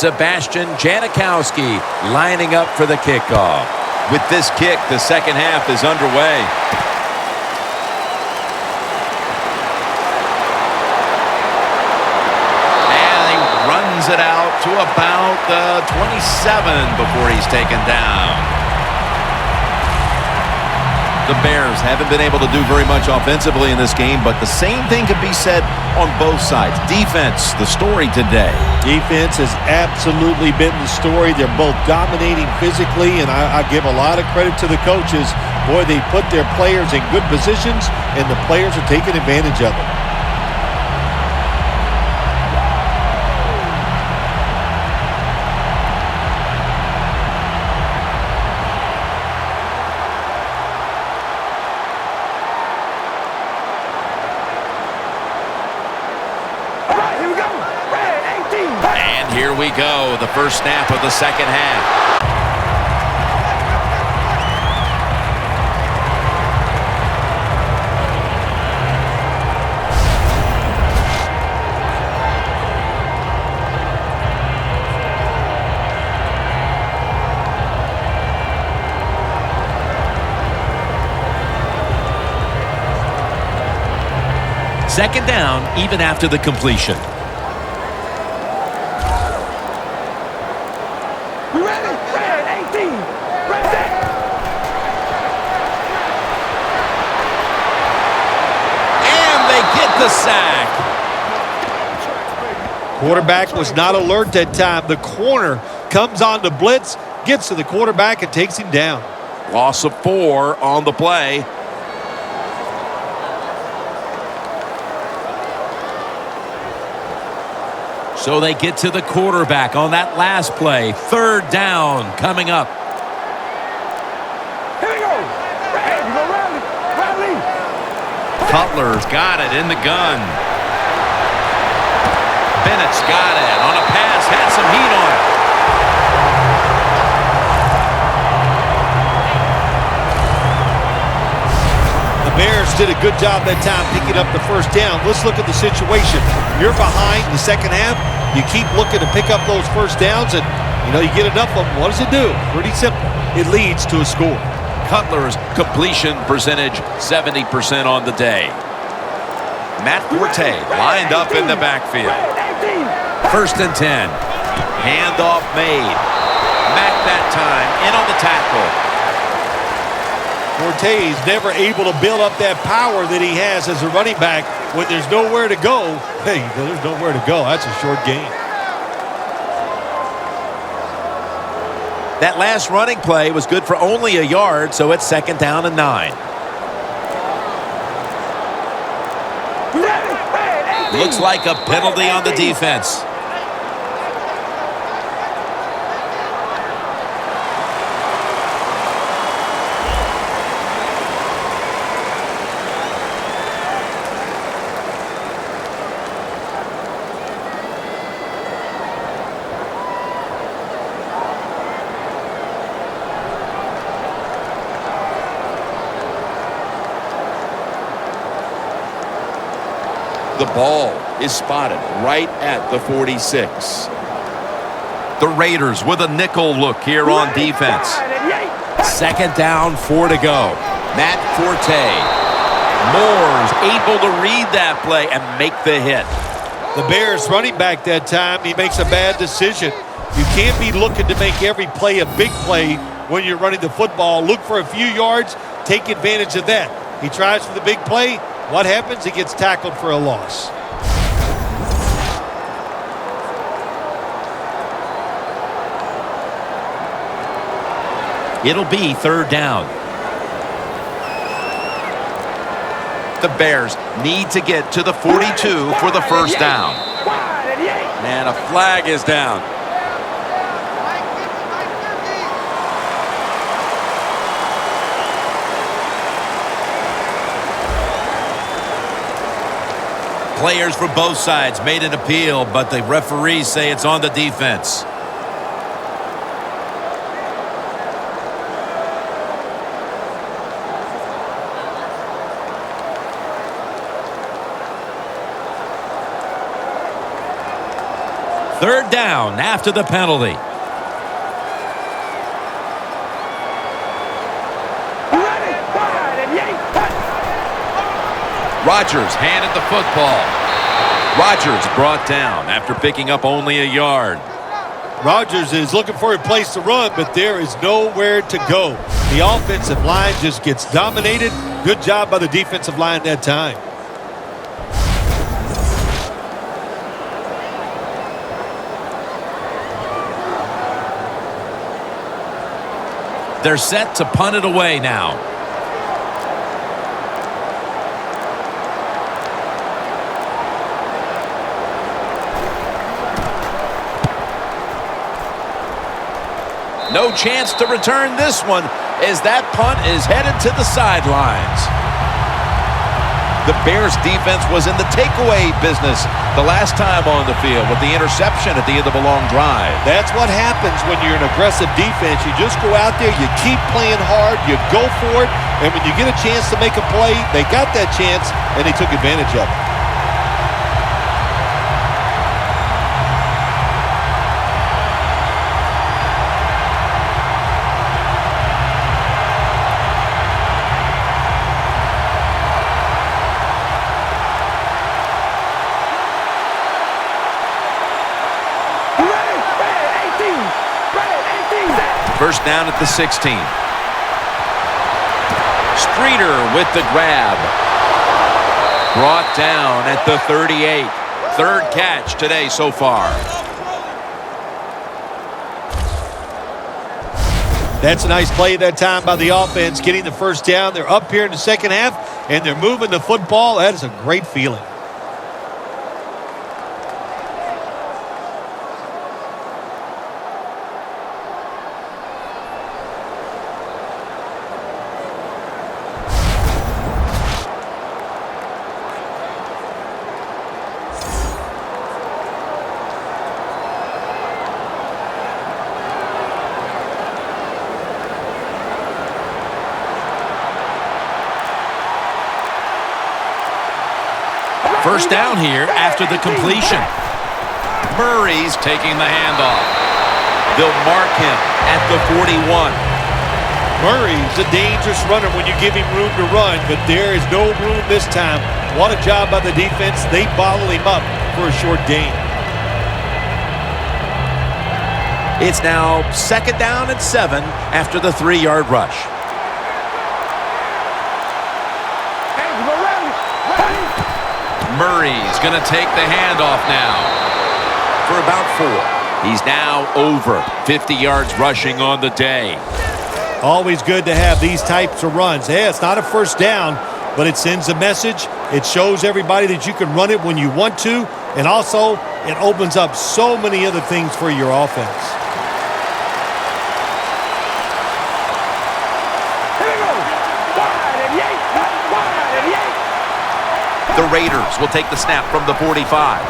Sebastian Janikowski lining up for the kickoff. With this kick, the second half is underway. And he runs it out to about the 27 before he's taken down. The Bears haven't been able to do very much offensively in this game, but the same thing can be said on both sides. Defense, the story today. Defense has absolutely been the story. They're both dominating physically, and I give a lot of credit to the coaches. Boy, they put their players in good positions, and the players are taking advantage of it. Here we go, the first snap of the second half. Second down, even after the completion. The sack. Quarterback was not alert that time. The corner comes on the blitz, gets to the quarterback, and takes him down. Loss of 4 on the play. So they get to the quarterback on that last play. Third down coming up. Rally. Cutler's got it in the gun. Bennett's got it on a pass, had some heat on it. The Bears did a good job that time picking up the first down. Let's look at the situation. You're behind the second half. You keep looking to pick up those first downs, and you get enough of them. What does it do? Pretty simple. It leads to a score. Cutler's completion percentage 70% on the day. Matt Forte lined up in the backfield. First and 10. Handoff made. Mack that time in on the tackle. Forte's never able to build up that power that he has as a running back when there's nowhere to go. Hey, there's nowhere to go. That's a short game. That last running play was good for only a yard, so it's 2nd down and 9. Looks like a penalty on the defense. The ball is spotted right at the 46. The Raiders with a nickel look here on defense. 2nd down, 4 to go. Matt Forte. Moore's able to read that play and make the hit. The Bears running back that time, he makes a bad decision. You can't be looking to make every play a big play when you're running the football. Look for a few yards, take advantage of that. He tries for the big play. What happens? He gets tackled for a loss. It'll be 3rd down. The Bears need to get to the 42 for the first down. And a flag is down. Players for both sides made an appeal, but the referees say it's on the defense. Third down after the penalty. Rodgers handed the football. Rodgers brought down after picking up only a yard. Rodgers is looking for a place to run, but there is nowhere to go. The offensive line just gets dominated. Good job by the defensive line that time. They're set to punt it away now. No chance to return this one as that punt is headed to the sidelines. The Bears defense was in the takeaway business the last time on the field with the interception at the end of a long drive. That's what happens when you're an aggressive defense. You just go out there, you keep playing hard, you go for it, and when you get a chance to make a play, they got that chance, and they took advantage of it. First down at the 16. Streeter with the grab. Brought down at the 38. Third catch today so far. That's a nice play that time by the offense, getting the first down. They're up here in the second half, and they're moving the football. That is a great feeling. first down here after the completion. Murray's taking the handoff. They'll mark him at the 41. Murray's a dangerous runner when you give him room to run, but there is no room this time. What a job by the defense. They bottle him up for a short gain. It's now 2nd down and 7 after the 3-yard rush. Murray's going to take the handoff now for about 4. He's now over 50 yards rushing on the day. Always good to have these types of runs. Hey, it's not a first down, but it sends a message. It shows everybody that you can run it when you want to, and also it opens up so many other things for your offense. The Raiders will take the snap from the 45.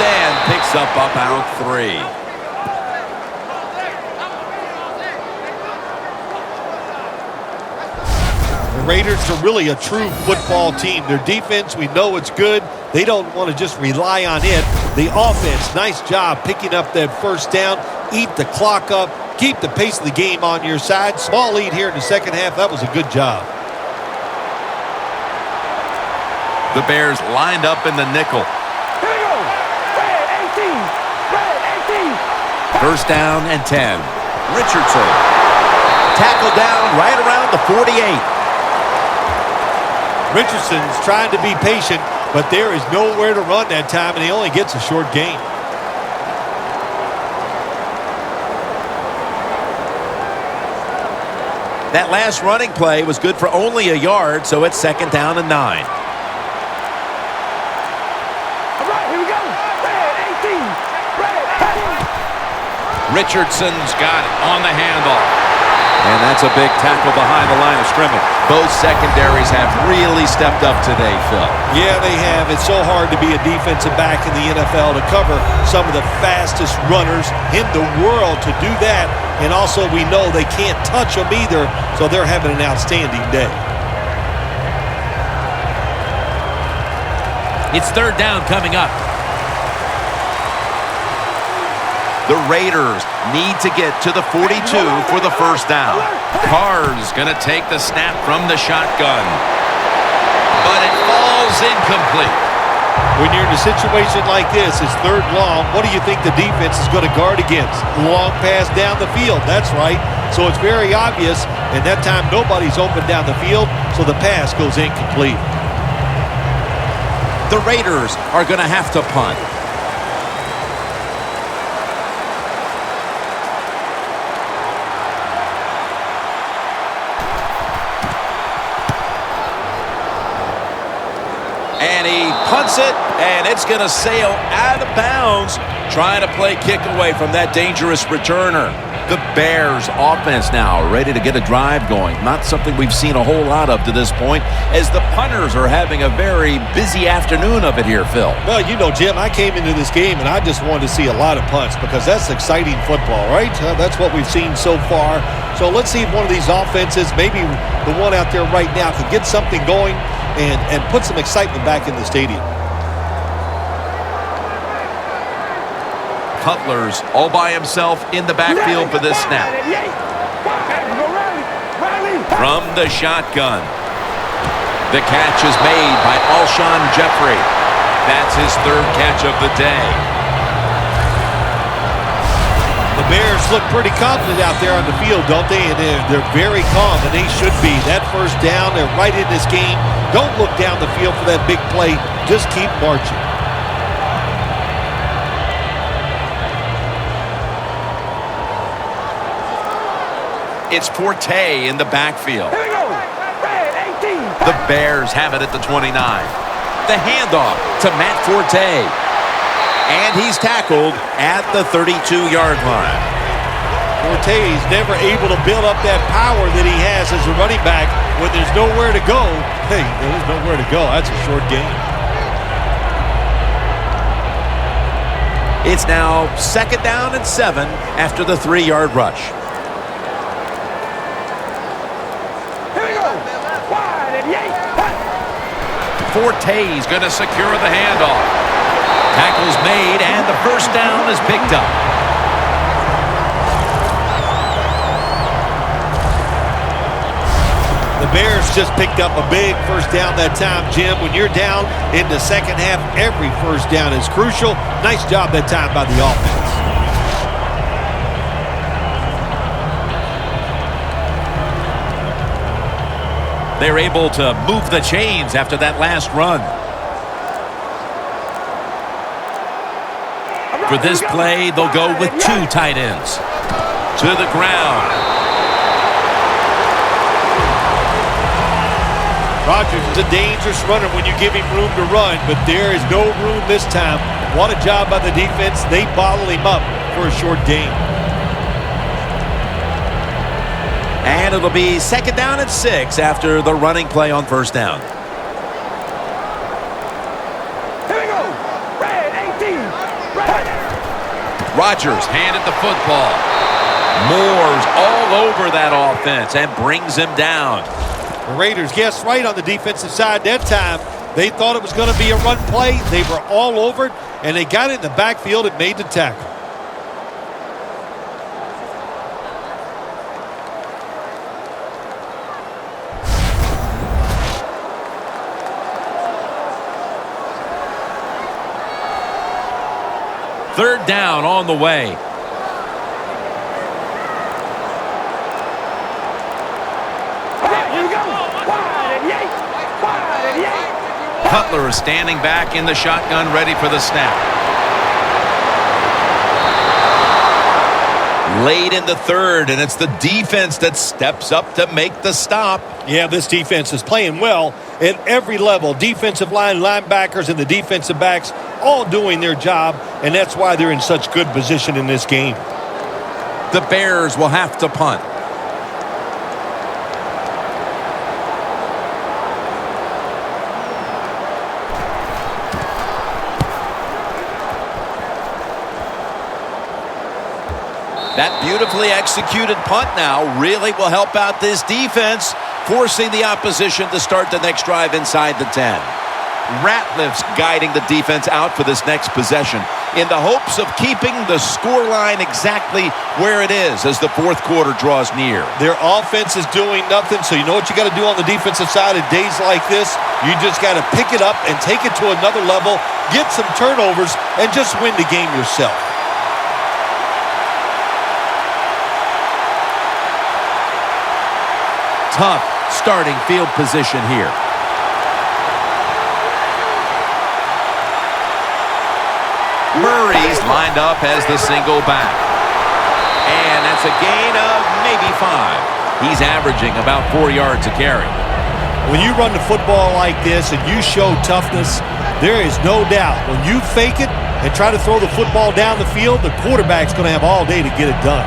Then picks up about 3. The Raiders are really a true football team. Their defense, we know it's good. They don't want to just rely on it. The offense, nice job picking up that first down, eat the clock up, keep the pace of the game on your side. Small lead here in the second half. That was a good job. The Bears lined up in the nickel. Here we go. Red 18. Red 18. First down and 10. Richardson. Tackled down right around the 48. Richardson's trying to be patient, but there is nowhere to run that time, and he only gets a short gain. That last running play was good for only a yard, so it's 2nd down and 9. Richardson's got it on the handoff. And that's a big tackle behind the line of scrimmage. Both secondaries have really stepped up today, Phil. Yeah, they have. It's so hard to be a defensive back in the NFL to cover some of the fastest runners in the world to do that. And also we know they can't touch them either, so they're having an outstanding day. It's 3rd down coming up. The Raiders need to get to the 42 for the first down. Carr's going to take the snap from the shotgun. But it falls incomplete. When you're in a situation like this, it's 3rd long, what do you think the defense is going to guard against? Long pass down the field, that's right. So it's very obvious, and that time nobody's open down the field, so the pass goes incomplete. The Raiders are going to have to punt. And he punts it, and it's going to sail out of bounds, trying to play kick away from that dangerous returner. The Bears offense now ready to get a drive going. Not something we've seen a whole lot of to this point, as the punters are having a very busy afternoon of it here, Phil. Well, you know, Jim, I came into this game, and I just wanted to see a lot of punts because that's exciting football, right? That's what we've seen so far. So let's see if one of these offenses, maybe the one out there right now, could get something going and put some excitement back in the stadium. Cutler's all by himself in the backfield for this snap. From the shotgun. The catch is made by Alshon Jeffrey. That's his 3rd catch of the day. The Bears look pretty confident out there on the field, don't they? And they're very calm, and they should be. That first down, they're right in this game. Don't look down the field for that big play. Just keep marching. It's Forte in the backfield. Here we go. Red 18. The Bears have it at the 29. The handoff to Matt Forte. And he's tackled at the 32-yard line. Forte's never able to build up that power that he has as a running back. When there's nowhere to go, hey, there's nowhere to go. That's a short game. It's now 2nd down and 7 after the 3-yard rush. Forte's going to secure the handoff. Tackle's made, and the first down is picked up. The Bears just picked up a big first down that time, Jim. When you're down in the second half, every first down is crucial. Nice job that time by the offense. They're able to move the chains after that last run. For this play, they'll go with two tight ends. To the ground. Rodgers is a dangerous runner when you give him room to run, but there is no room this time. What a job by the defense. They bottle him up for a short gain. And it'll be second down and 6 after the running play on first down. Here we go. Red 18. Red. Rodgers handed the football. Moore's all over that offense and brings him down. The Raiders guessed right on the defensive side that time. They thought it was going to be a run play. They were all over it, and they got it in the backfield and made the tackle. Third down on the way. Cutler is standing back in the shotgun, ready for the snap. Late in the third, and it's the defense that steps up to make the stop. Yeah, this defense is playing well at every level. Defensive line, linebackers, and the defensive backs all doing their job, and that's why they're in such good position in this game. The Bears will have to punt. That beautifully executed punt now really will help out this defense, forcing the opposition to start the next drive inside the 10. Ratliff's guiding the defense out for this next possession in the hopes of keeping the scoreline exactly where it is as the fourth quarter draws near. Their offense is doing nothing, so you know what you got to do on the defensive side in days like this? You just got to pick it up and take it to another level, get some turnovers, and just win the game yourself. Tough starting field position here. Murray's lined up as the single back. And that's a gain of maybe 5. He's averaging about 4 yards a carry. When you run the football like this and you show toughness, there is no doubt when you fake it and try to throw the football down the field, the quarterback's going to have all day to get it done.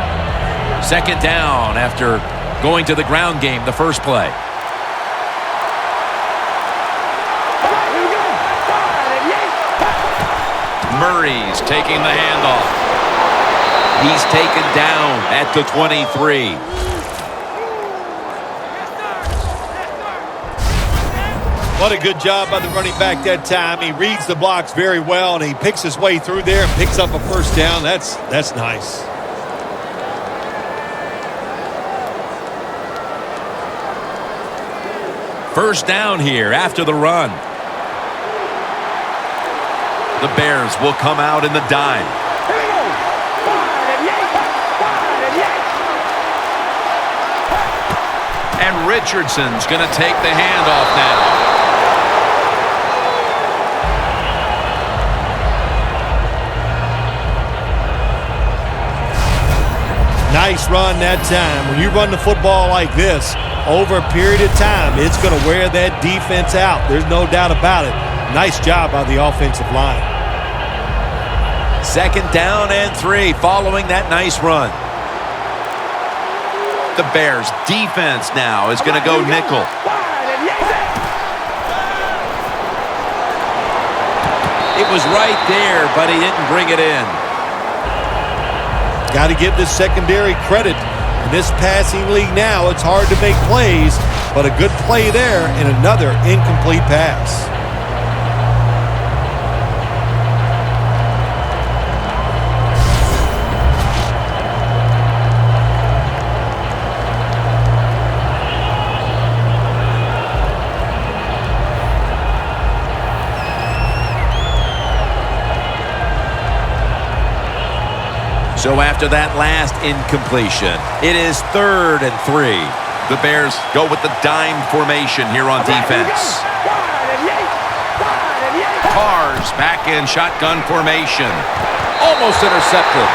Second down after going to the ground game the first play. Murray's taking the handoff. He's taken down at the 23. What a good job by the running back that time. He reads the blocks very well, and he picks his way through there and picks up a first down. That's nice. First down here after the run. The Bears will come out in the dime. And Richardson's going to take the handoff now. Nice run that time. When you run the football like this, over a period of time, it's going to wear that defense out. There's no doubt about it. Nice job by the offensive line. Second down and 3 following that nice run. The Bears defense now is going to go nickel. It was right there, but he didn't bring it in. Got to give this secondary credit. In this passing league now, it's hard to make plays, but a good play there and another incomplete pass. So after that last incompletion, it is 3rd and 3. The Bears go with the dime formation here on defense. Carr's back in shotgun formation. Almost intercepted.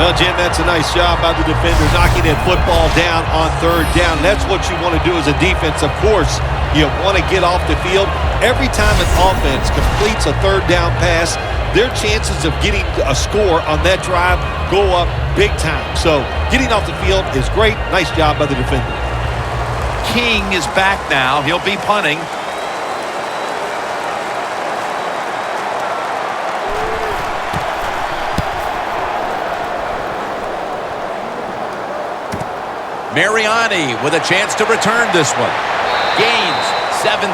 Well, Jim, that's a nice job by the defender knocking that football down on 3rd down. That's what you want to do as a defense. Of course, you want to get off the field. Every time an offense completes a 3rd down pass, their chances of getting a score on that drive go up big time. So getting off the field is great. Nice job by the defender. King is back now. He'll be punting. Mariani with a chance to return this one. Gains 17.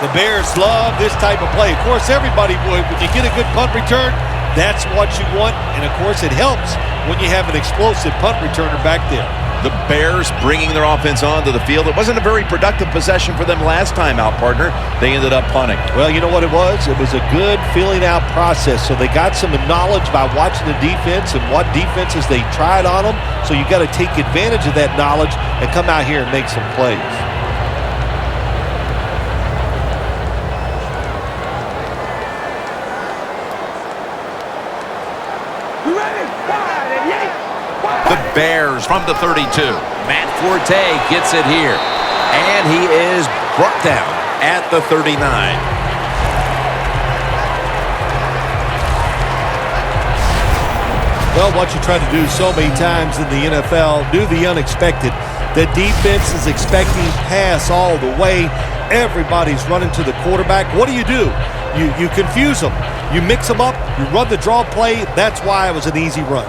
The Bears love this type of play. Of course, everybody would. When you get a good punt return, that's what you want. And, of course, it helps when you have an explosive punt returner back there. The Bears bringing their offense onto the field. It wasn't a very productive possession for them last time out, partner. They ended up punting. Well, you know what it was? It was a good filling out process. So they got some knowledge by watching the defense and what defenses they tried on them. So you got to take advantage of that knowledge and come out here and make some plays. The Bears from the 32. Matt Forte gets it here. And he is brought down at the 39. Well, what you try to do so many times in the NFL, do the unexpected. The defense is expecting pass all the way. Everybody's running to the quarterback. What do? You confuse them. You mix them up. You run the draw play. That's why it was an easy run.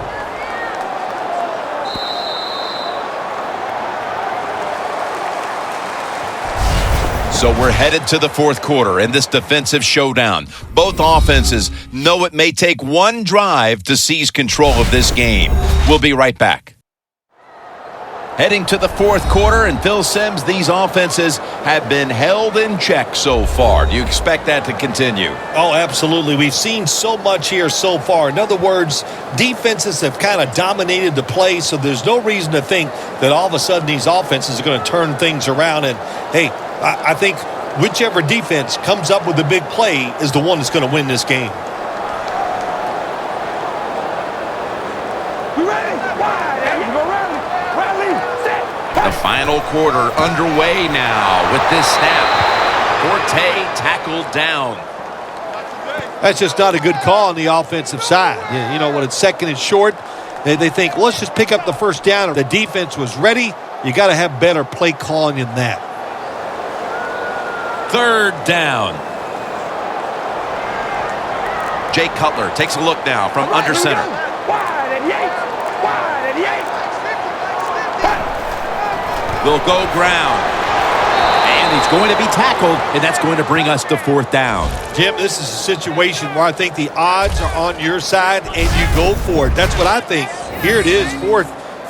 So we're headed to the 4th quarter in this defensive showdown. Both offenses know it may take one drive to seize control of this game. We'll be right back. Heading to the 4th quarter, and Phil Simms, these offenses have been held in check so far. Do you expect that to continue? Oh, absolutely. We've seen so much here so far. In other words, defenses have kind of dominated the play, so there's no reason to think that all of a sudden these offenses are going to turn things around. And, hey, I think whichever defense comes up with the big play is the one that's going to win this game. The final quarter underway now with this snap. Forte tackled down. That's just not a good call on the offensive side. You know, when it's 2nd and short, they think, let's just pick up the 1st down. The defense was ready. You got to have better play calling than that. 3rd down. Jay Cutler takes a look now from under center. Will go ground. And he's going to be tackled, and that's going to bring us to 4th down. Jim, this is a situation where I think the odds are on your side, and you go for it. That's what I think. Here it is,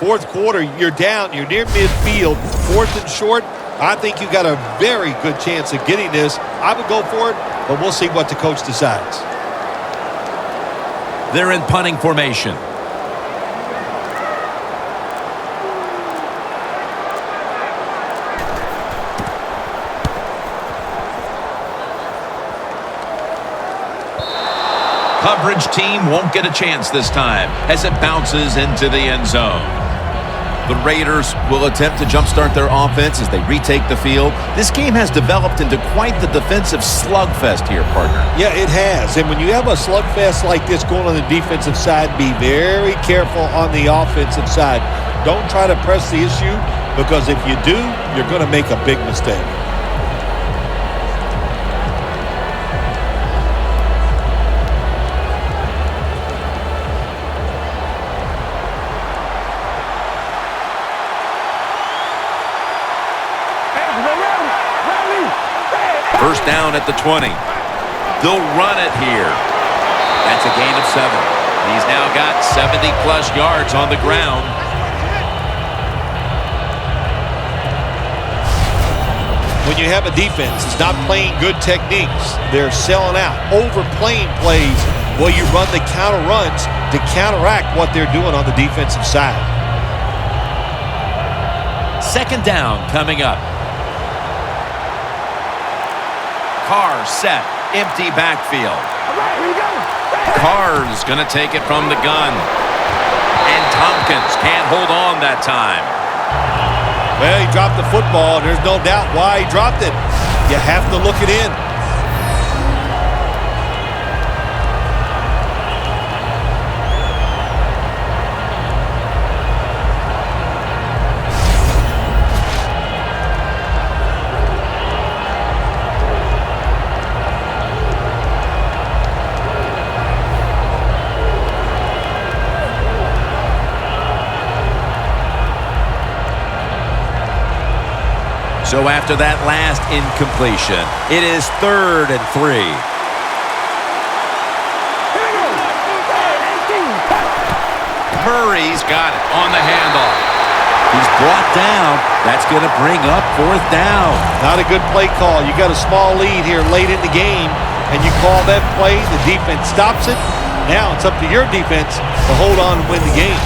fourth quarter. You're down. You're near midfield. 4th and short. I think you got a very good chance of getting this. I would go for it, but we'll see what the coach decides. They're in punting formation. Coverage team won't get a chance this time as it bounces into the end zone. The Raiders will attempt to jumpstart their offense as they retake the field. This game has developed into quite the defensive slugfest here, partner. Yeah, it has. And when you have a slugfest like this going on the defensive side, be very careful on the offensive side. Don't try to press the issue, because if you do, you're going to make a big mistake. First down at the 20. They'll run it here. That's a gain of 7. He's now got 70-plus yards on the ground. when you have a defense that's not playing good techniques, they're selling out, overplaying plays while you run the counter runs to counteract what they're doing on the defensive side. Second down coming up. Carr set. Empty backfield. All right, here we go. Carr's going to take it from the gun. And Tompkins can't hold on that time. Well, he dropped the football, and there's no doubt why he dropped it. You have to look it in. So after that last incompletion, it is 3rd and 3. Here we go. 18. Murray's got it on the handoff. He's brought down. That's going to bring up 4th down. Not a good play call. You got a small lead here late in the game, and you call that play. The defense stops it. Now it's up to your defense to hold on and win the game.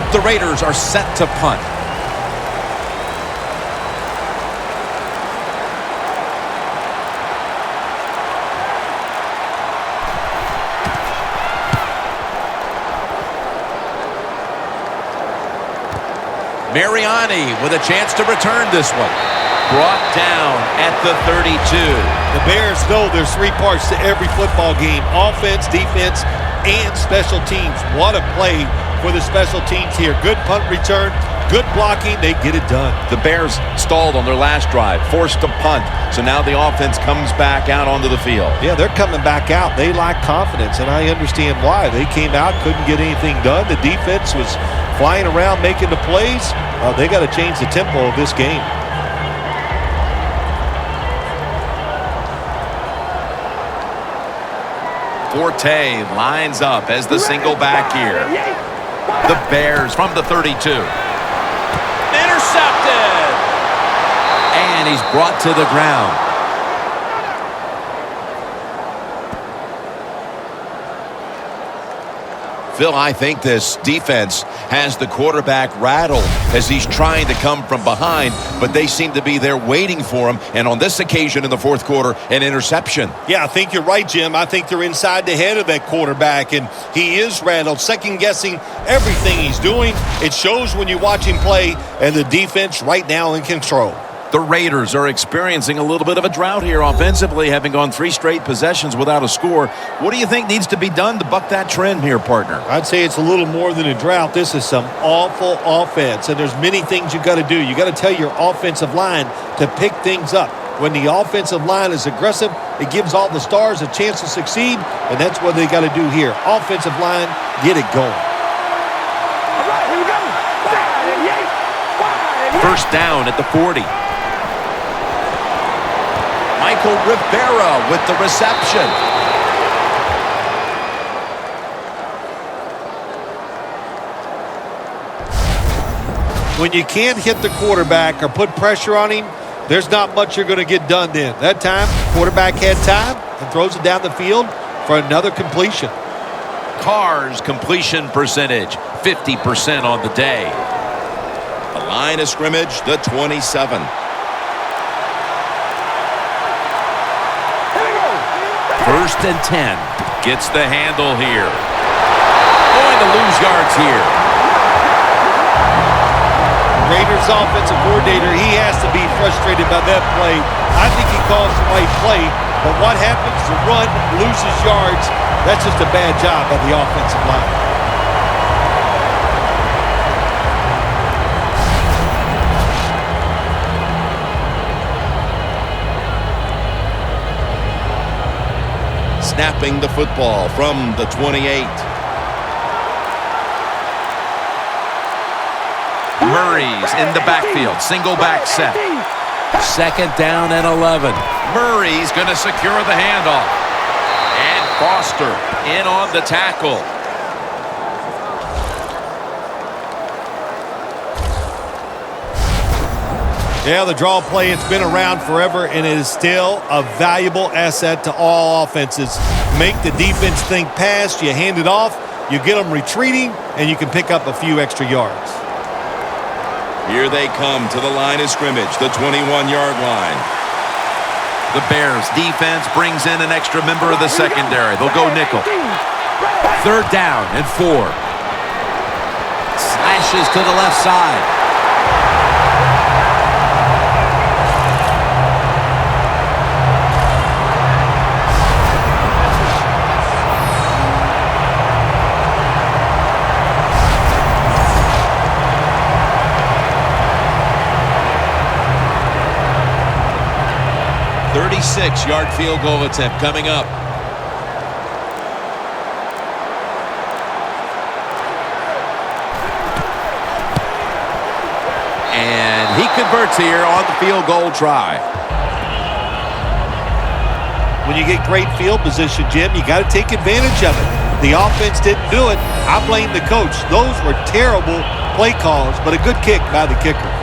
The Raiders are set to punt. Mariani with a chance to return this one. Brought down at the 32. The Bears know there's 3 parts to every football game: offense, defense, and special teams. What a play for the special teams here. Good punt return, good blocking. They get it done. The Bears stalled on their last drive, forced to punt. So now the offense comes back out onto the field. Yeah, they're coming back out. They lack confidence, and I understand why. They came out, couldn't get anything done. The defense was flying around making the plays. They got to change the tempo of this game. Forte lines up as the single back here. The Bears from the 32. Intercepted! And he's brought to the ground. Phil, I think this defense has the quarterback rattled as he's trying to come from behind, but they seem to be there waiting for him. And on this occasion in the 4th quarter, an interception. Yeah, I think you're right, Jim. I think they're inside the head of that quarterback, and he is rattled, second-guessing everything he's doing. It shows when you watch him play, and the defense right now in control. The Raiders are experiencing a little bit of a drought here offensively, having gone 3 straight possessions without a score. What do you think needs to be done to buck that trend here, partner? I'd say it's a little more than a drought. This is some awful offense, and there's many things you got to do. You got to tell your offensive line to pick things up. When the offensive line is aggressive, it gives all the stars a chance to succeed, and that's what they got to do here. Offensive line, get it going. All right, here we go. 5 and 8. 5 and 8. First down at the 40. Michael Rivera with the reception. When you can't hit the quarterback or put pressure on him, there's not much you're going to get done then. That time, quarterback had time and throws it down the field for another completion. Carr's completion percentage, 50% on the day. The line of scrimmage, the 27. First and 10. Gets the handle here. Going to lose yards here. Raiders offensive coordinator, he has to be frustrated by that play. I think he calls the right play, but what happens? The run loses yards. That's just a bad job by the offensive line. Snapping the football from the 28. Murray's in the backfield. Single back set. Second down and 11. Murray's going to secure the handoff. And Foster in on the tackle. Yeah, the draw play, it's been around forever, and it is still a valuable asset to all offenses. Make the defense think pass, you hand it off, you get them retreating, and you can pick up a few extra yards. Here they come to the line of scrimmage, the 21-yard line. The Bears defense brings in an extra member of the secondary. They'll go nickel. 3rd down and 4. Slashes to the left side. Yard field goal attempt coming up. And he converts here on the field goal try. When you get great field position, Jim, you got to take advantage of it. The offense didn't do it. I blame the coach. Those were terrible play calls, but a good kick by the kicker.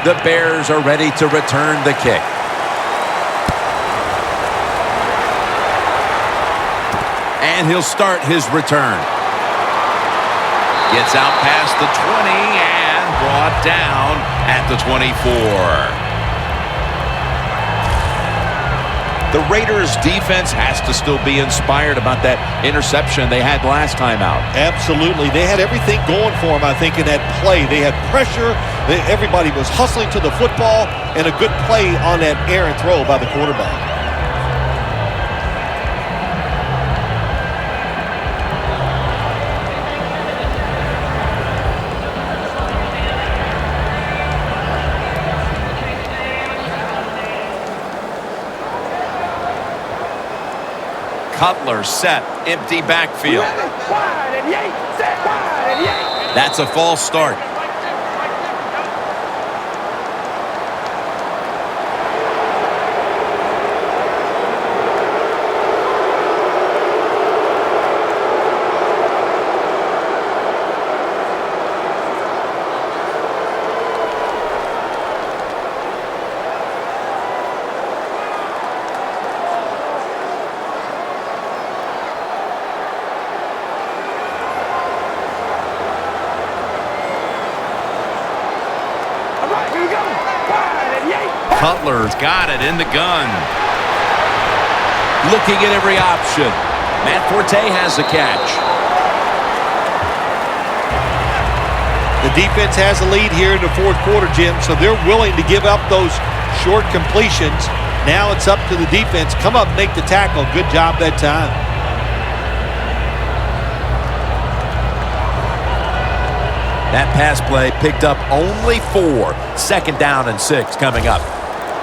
The Bears are ready to return the kick. And he'll start his return. Gets out past the 20 and brought down at the 24. The Raiders defense has to still be inspired about that interception they had last time out. Absolutely. They had everything going for them, I think, in that play. They had pressure. Everybody was hustling to the football, and a good play on that errant throw by the quarterback. Cutler set, empty backfield. That's a false start. Cutler's got it in the gun. Looking at every option. Matt Forte has the catch. The defense has a lead here in the 4th quarter, Jim, so they're willing to give up those short completions. Now it's up to the defense. Come up, make the tackle. Good job that time. That pass play picked up only 4. 2nd down and 6 coming up.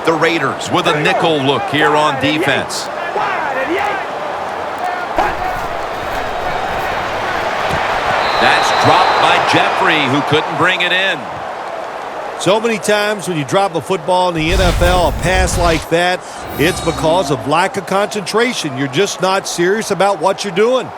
The Raiders with a nickel look here on defense. That's dropped by Jeffrey, who couldn't bring it in. So many times when you drop a football in the NFL, a pass like that, it's because of lack of concentration. You're just not serious about what you're doing.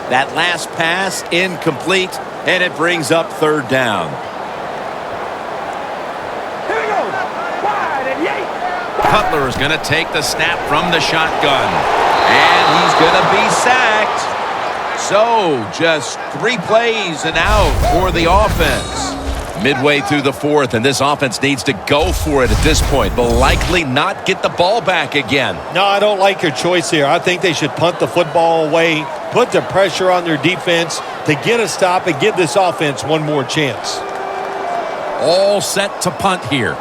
That last pass incomplete, and it brings up 3rd down. Here we go. Wide and yay. Cutler is going to take the snap from the shotgun, and he's going to be sacked. So just 3 plays and out for the offense. Midway through the 4th, and this offense needs to go for it at this point. They'll likely not get the ball back again. No, I don't like your choice here. I think they should punt the football away, put the pressure on their defense to get a stop and give this offense one more chance. All set to punt here.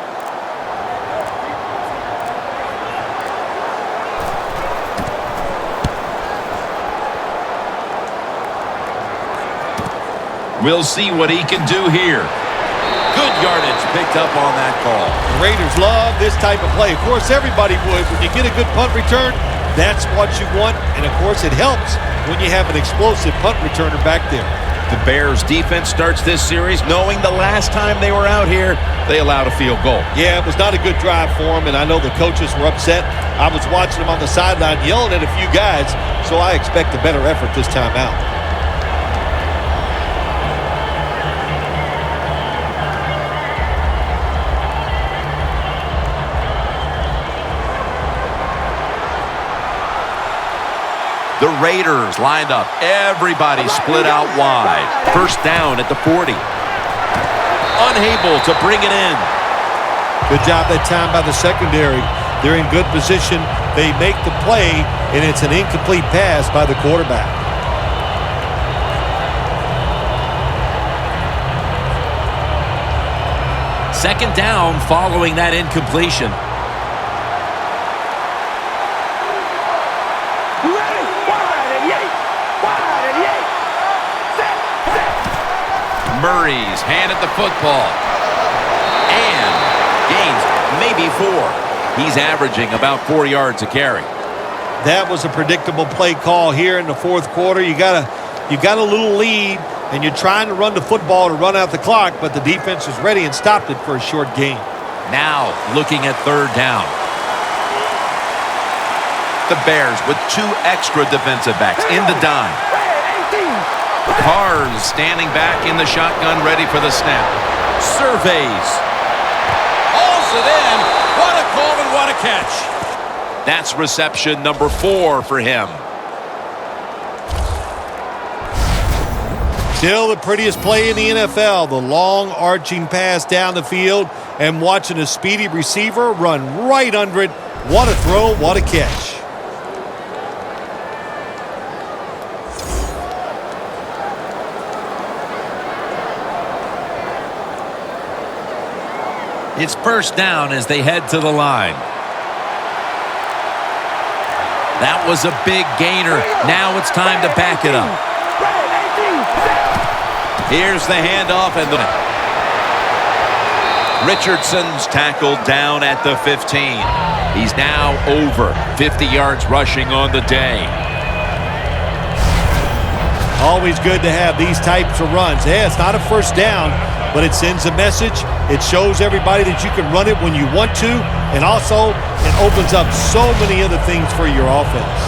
We'll see what he can do here. Good yardage picked up on that call. The Raiders love this type of play. Of course, everybody would. When you get a good punt return, that's what you want. And, of course, it helps when you have an explosive punt returner back there. The Bears defense starts this series knowing the last time they were out here, they allowed a field goal. Yeah, it was not a good drive for them, and I know the coaches were upset. I was watching them on the sideline yelling at a few guys, so I expect a better effort this time out. The Raiders lined up. Everybody split out wide. First down at the 40. Unable to bring it in. Good job that time by the secondary. They're in good position. They make the play, and it's an incomplete pass by the quarterback. Second down following that incompletion. Murray's handed the football. And gains maybe 4. He's averaging about 4 yards a carry. That was a predictable play call here in the fourth quarter. You got a little lead, and you're trying to run the football to run out the clock, but the defense is ready and stopped it for a short gain. Now looking at third down. The Bears with 2 extra defensive backs in the dime. Carr's standing back in the shotgun, ready for the snap. Surveys. Hauls it in. What a call and what a catch. That's reception number 4 for him. Still the prettiest play in the NFL. The long arching pass down the field and watching a speedy receiver run right under it. What a throw, what a catch. It's first down as they head to the line. That was a big gainer. Now it's time to back it up. Here's the handoff and Richardson's tackled down at the 15. He's now over 50 yards rushing on the day. Always good to have these types of runs. Yeah, it's not a first down, but it sends a message. It shows everybody that you can run it when you want to, and also it opens up so many other things for your offense.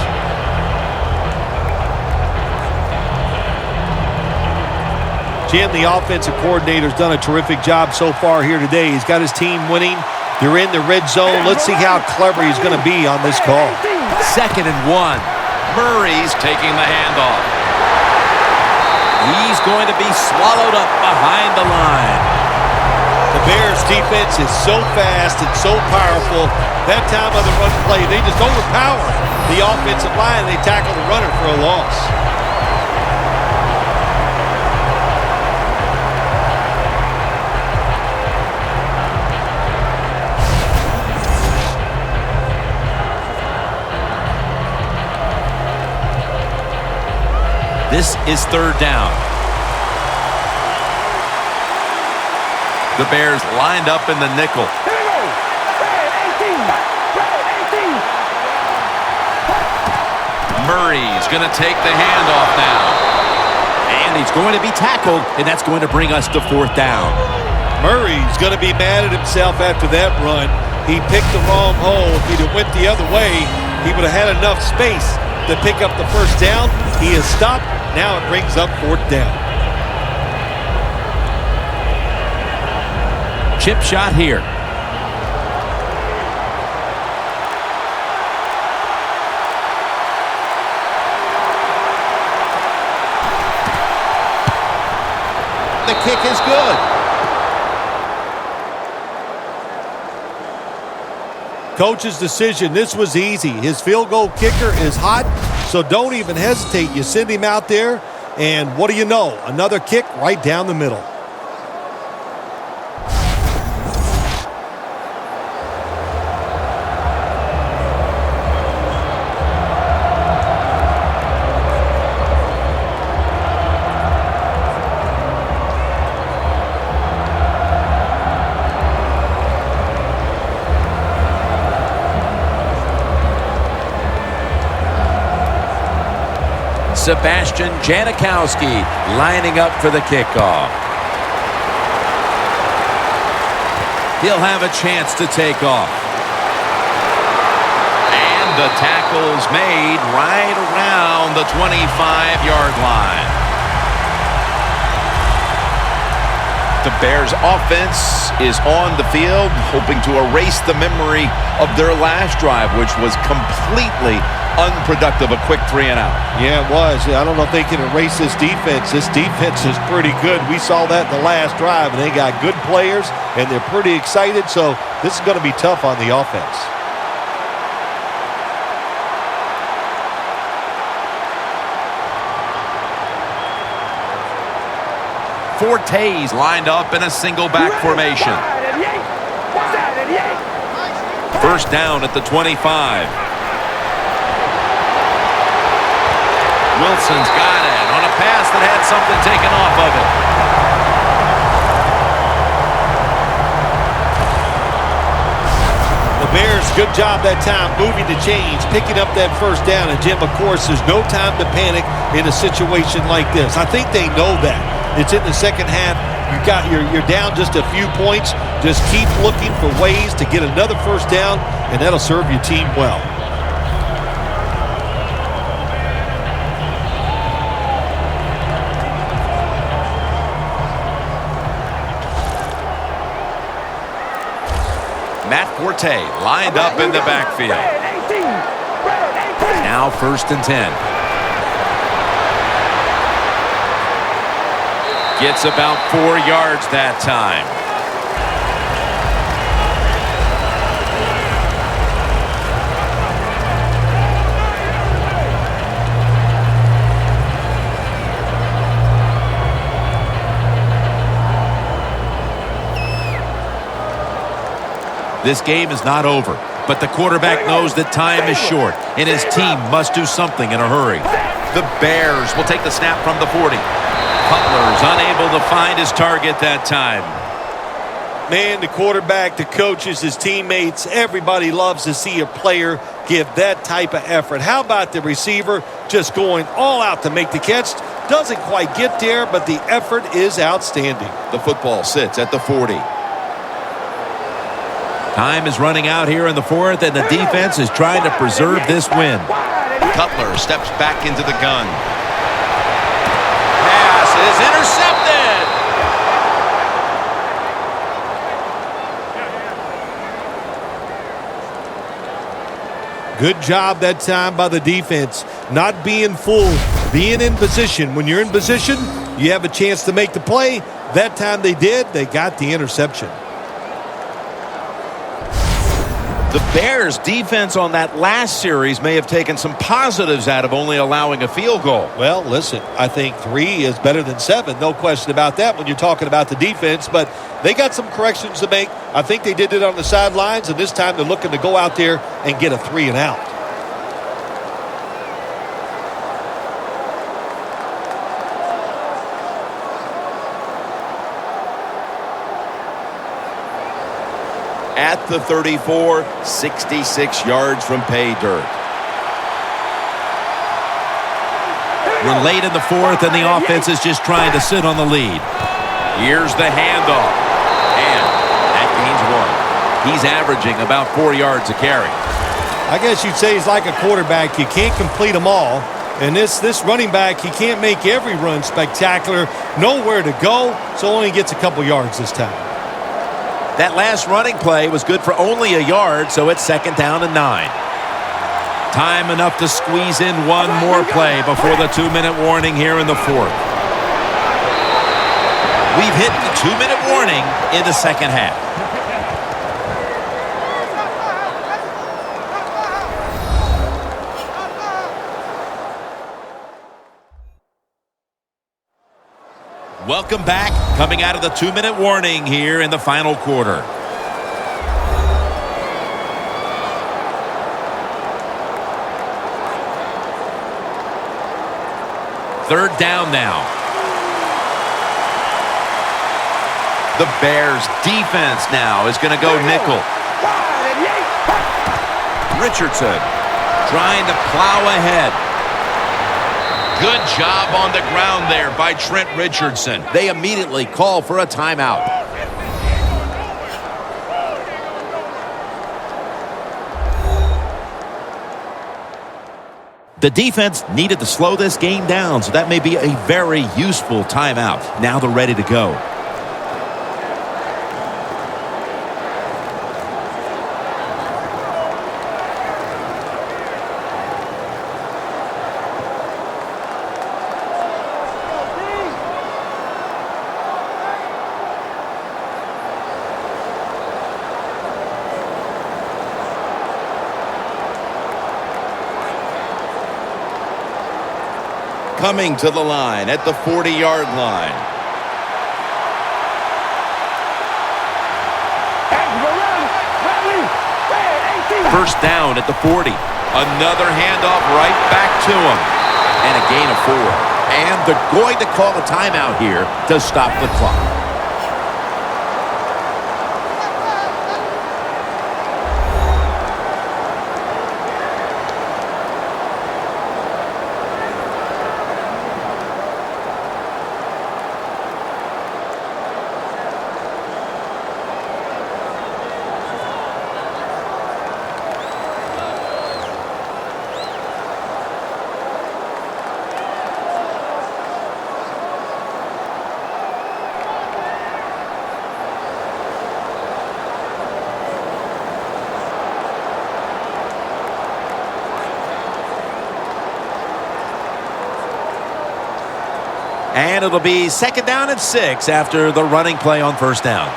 Jim, the offensive coordinator's done a terrific job so far here today. He's got his team winning. They're in the red zone. Let's see how clever he's going to be on this call. 2nd and 1. Murray's taking the handoff. He's going to be swallowed up behind the line. The Bears defense is so fast and so powerful. That time of the run play, they just overpower the offensive line and they tackle the runner for a loss. This is third down. The Bears lined up in the nickel. Here we go. Red 18. Red 18. Murray's going to take the handoff now. And he's going to be tackled, and that's going to bring us to 4th down. Murray's going to be mad at himself after that run. He picked the wrong hole. If he'd have went the other way, he would have had enough space to pick up the first down. He has stopped. Now it brings up 4th down. Chip shot here. The kick is good. Coach's decision, this was easy. His field goal kicker is hot, so don't even hesitate. You send him out there, and what do you know? Another kick right down the middle. Sebastian Janikowski lining up for the kickoff. He'll have a chance to take off. And the tackle's made right around the 25-yard line. The Bears offense is on the field, hoping to erase the memory of their last drive, which was completely unproductive, a quick 3 and out. Yeah, it was. I don't know if they can erase this defense. This defense is pretty good. We saw that in the last drive, and they got good players, and they're pretty excited, so this is going to be tough on the offense. Forte's lined up in a single back formation. First down at the 25. Wilson's got it on a pass that had something taken off of it. The Bears, good job that time moving the chains, picking up that first down. And, Jim, of course, there's no time to panic in a situation like this. I think they know that. It's in the second half. You're down just a few points. Just keep looking for ways to get another first down, and that'll serve your team well. Matt Forte lined up in the backfield. Now 1st and 10. Gets about 4 yards that time. This game is not over, but the quarterback knows that time is short, and his team must do something in a hurry. The Bears will take the snap from the 40. Cutler's unable to find his target that time. Man, the quarterback, the coaches, his teammates, everybody loves to see a player give that type of effort. How about the receiver just going all out to make the catch? Doesn't quite get there, but the effort is outstanding. The football sits at the 40. Time is running out here in the 4th, and the defense is trying to preserve this win. Cutler steps back into the gun. Pass is intercepted. Good job that time by the defense. Not being fooled, being in position. When you're in position, you have a chance to make the play. That time they did. They got the interception. The Bears' defense on that last series may have taken some positives out of only allowing a field goal. Well, listen, I think 3 is better than 7. No question about that when you're talking about the defense. But they got some corrections to make. I think they did it on the sidelines, and this time they're looking to go out there and get a 3 and out. At the 34, 66 yards from pay dirt. We're late in the 4th, and the offense is just trying to sit on the lead. Here's the handoff. And that gains 1. He's averaging about 4 yards a carry. I guess you'd say he's like a quarterback. You can't complete them all. And this running back, he can't make every run spectacular. Nowhere to go, so only gets a couple yards this time. That last running play was good for only a yard, so it's 2nd down and 9. Time enough to squeeze in one more play before the 2-minute warning here in the 4th. We've hit the 2-minute warning in the second half. Welcome back, coming out of the 2-minute warning here in the final quarter. Third down now. The Bears defense now is going to go nickel. Richardson trying to plow ahead. Good job on the ground there by Trent Richardson. They immediately call for a timeout. The defense needed to slow this game down, so that may be a very useful timeout. Now they're ready to go. Coming to the line at the 40-yard line. First down at the 40. Another handoff right back to him. And a gain of 4. And they're going to call a timeout here to stop the clock. And it'll be second down and 6 after the running play on first down.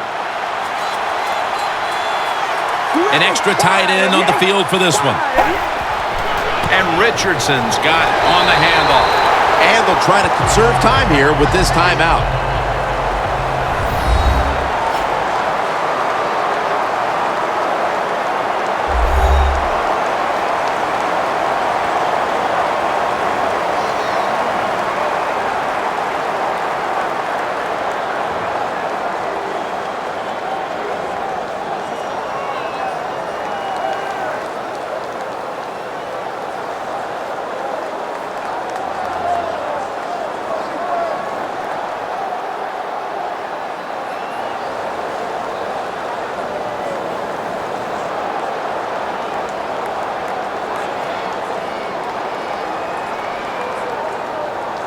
An extra tight end on the field for this one. And Richardson's got on the handoff. And they'll try to conserve time here with this timeout.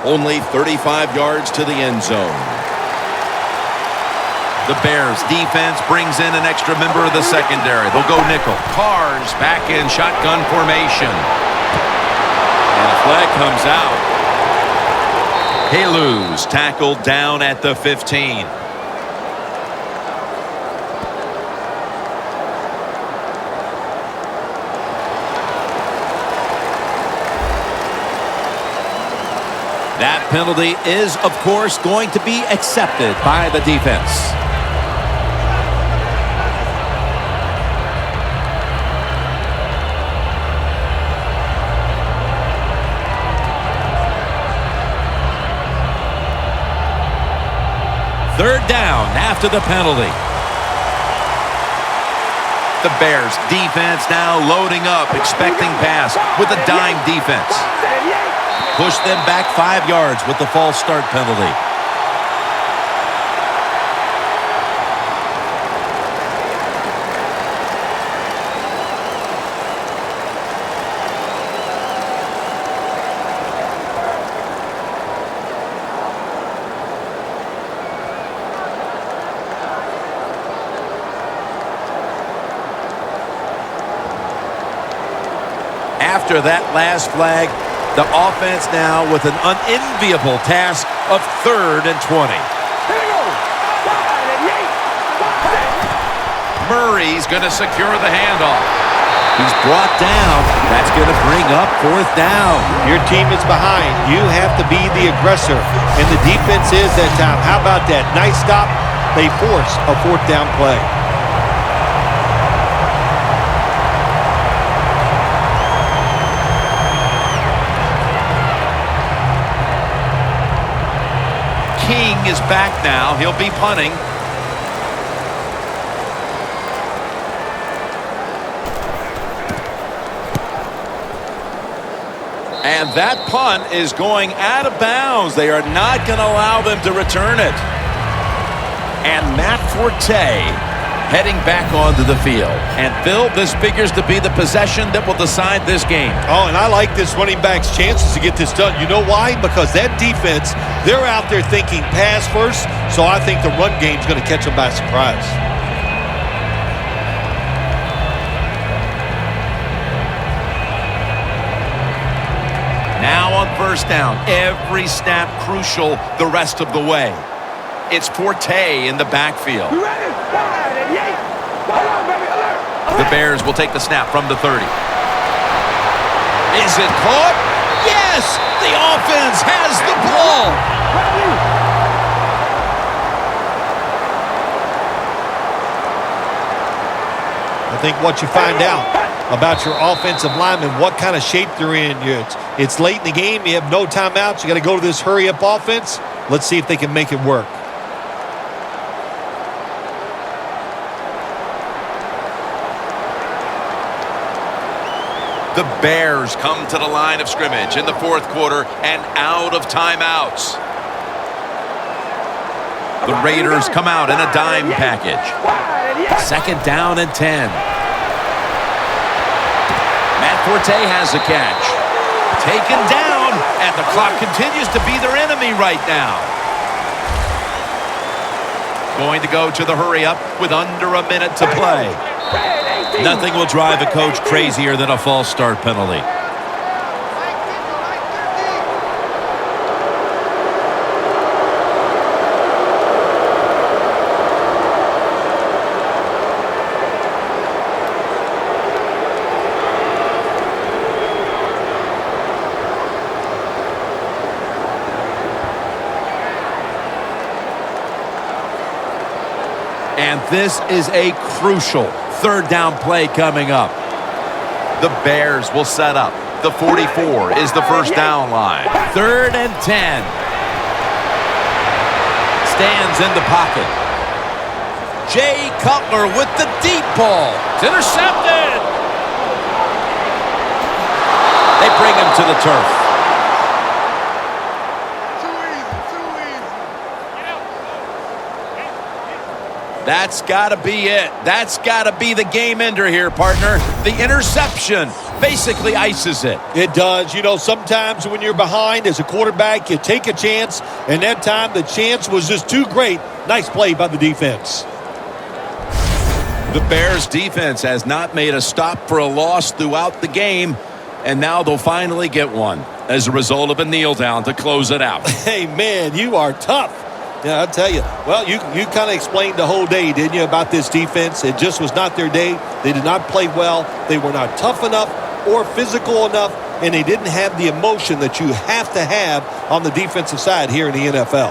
Only 35 yards to the end zone. The Bears defense brings in an extra member of the secondary. They'll go nickel. Carr's back in shotgun formation. And a flag comes out. Halu's tackled down at the 15. That penalty is, of course, going to be accepted by the defense. Third down after the penalty. The Bears defense now loading up, expecting pass with a dime defense. Push them back 5 yards with the false start penalty. After that last flag, the offense now with an unenviable task of 3rd and 20. Murray's going to secure the handoff. He's brought down. That's going to bring up 4th down. Your team is behind. You have to be the aggressor. And the defense is that time. How about that? Nice stop. They force a 4th down play. King is back now. He'll be punting. And that punt is going out of bounds. They are not going to allow them to return it. And Matt Forte heading back onto the field. And, Bill, this figures to be the possession that will decide this game. Oh, and I like this running back's chances to get this done. You know why? Because that defense, they're out there thinking pass first, so I think the run game's going to catch them by surprise. Now on first down, every snap crucial the rest of the way. It's Forte in the backfield. You ready? Wide and yank. Hold on, baby. Alert. The Bears will take the snap from the 30. Is it caught? Yes! The offense has the ball. I think what you find out about your offensive linemen, what kind of shape they're in. It's late in the game. You have no timeouts. You got to go to this hurry-up offense. Let's see if they can make it work. The Bears come to the line of scrimmage in the fourth quarter and out of timeouts. The Raiders come out in a dime package. Second down and 10. Matt Forte has a catch. Taken down, and the clock continues to be their enemy right now. Going to go to the hurry-up with under a minute to play. Nothing will drive a coach crazier than a false start penalty. And this is a crucial third down play coming up. The Bears will set up. The 44 is the first down line. Third and 10. Stands in the pocket. Jay Cutler with the deep ball. It's intercepted. They bring him to the turf. That's got to be it. That's got to be the game ender here, partner. The interception basically ices it. It does. You know, sometimes when you're behind as a quarterback, you take a chance, and that time the chance was just too great. Nice play by the defense. The Bears defense has not made a stop for a loss throughout the game, and now they'll finally get one as a result of a kneel down to close it out. Hey, man, you are tough. Yeah, I'll tell you. Well, you kind of explained the whole day, didn't you, about this defense? It just was not their day. They did not play well. They were not tough enough or physical enough, and they didn't have the emotion that you have to have on the defensive side here in the NFL.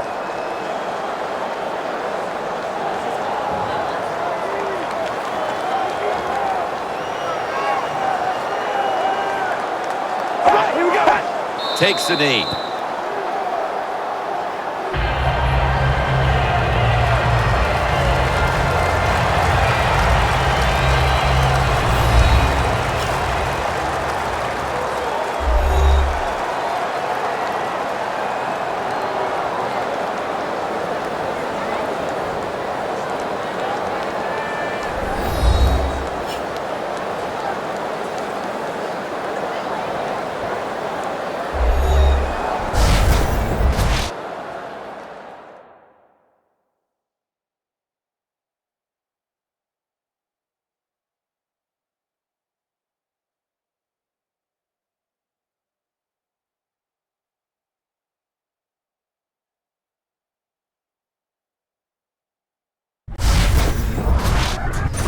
All right, here we go. Takes the knee.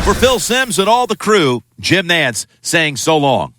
For Phil Simms and all the crew, Jim Nantz saying so long.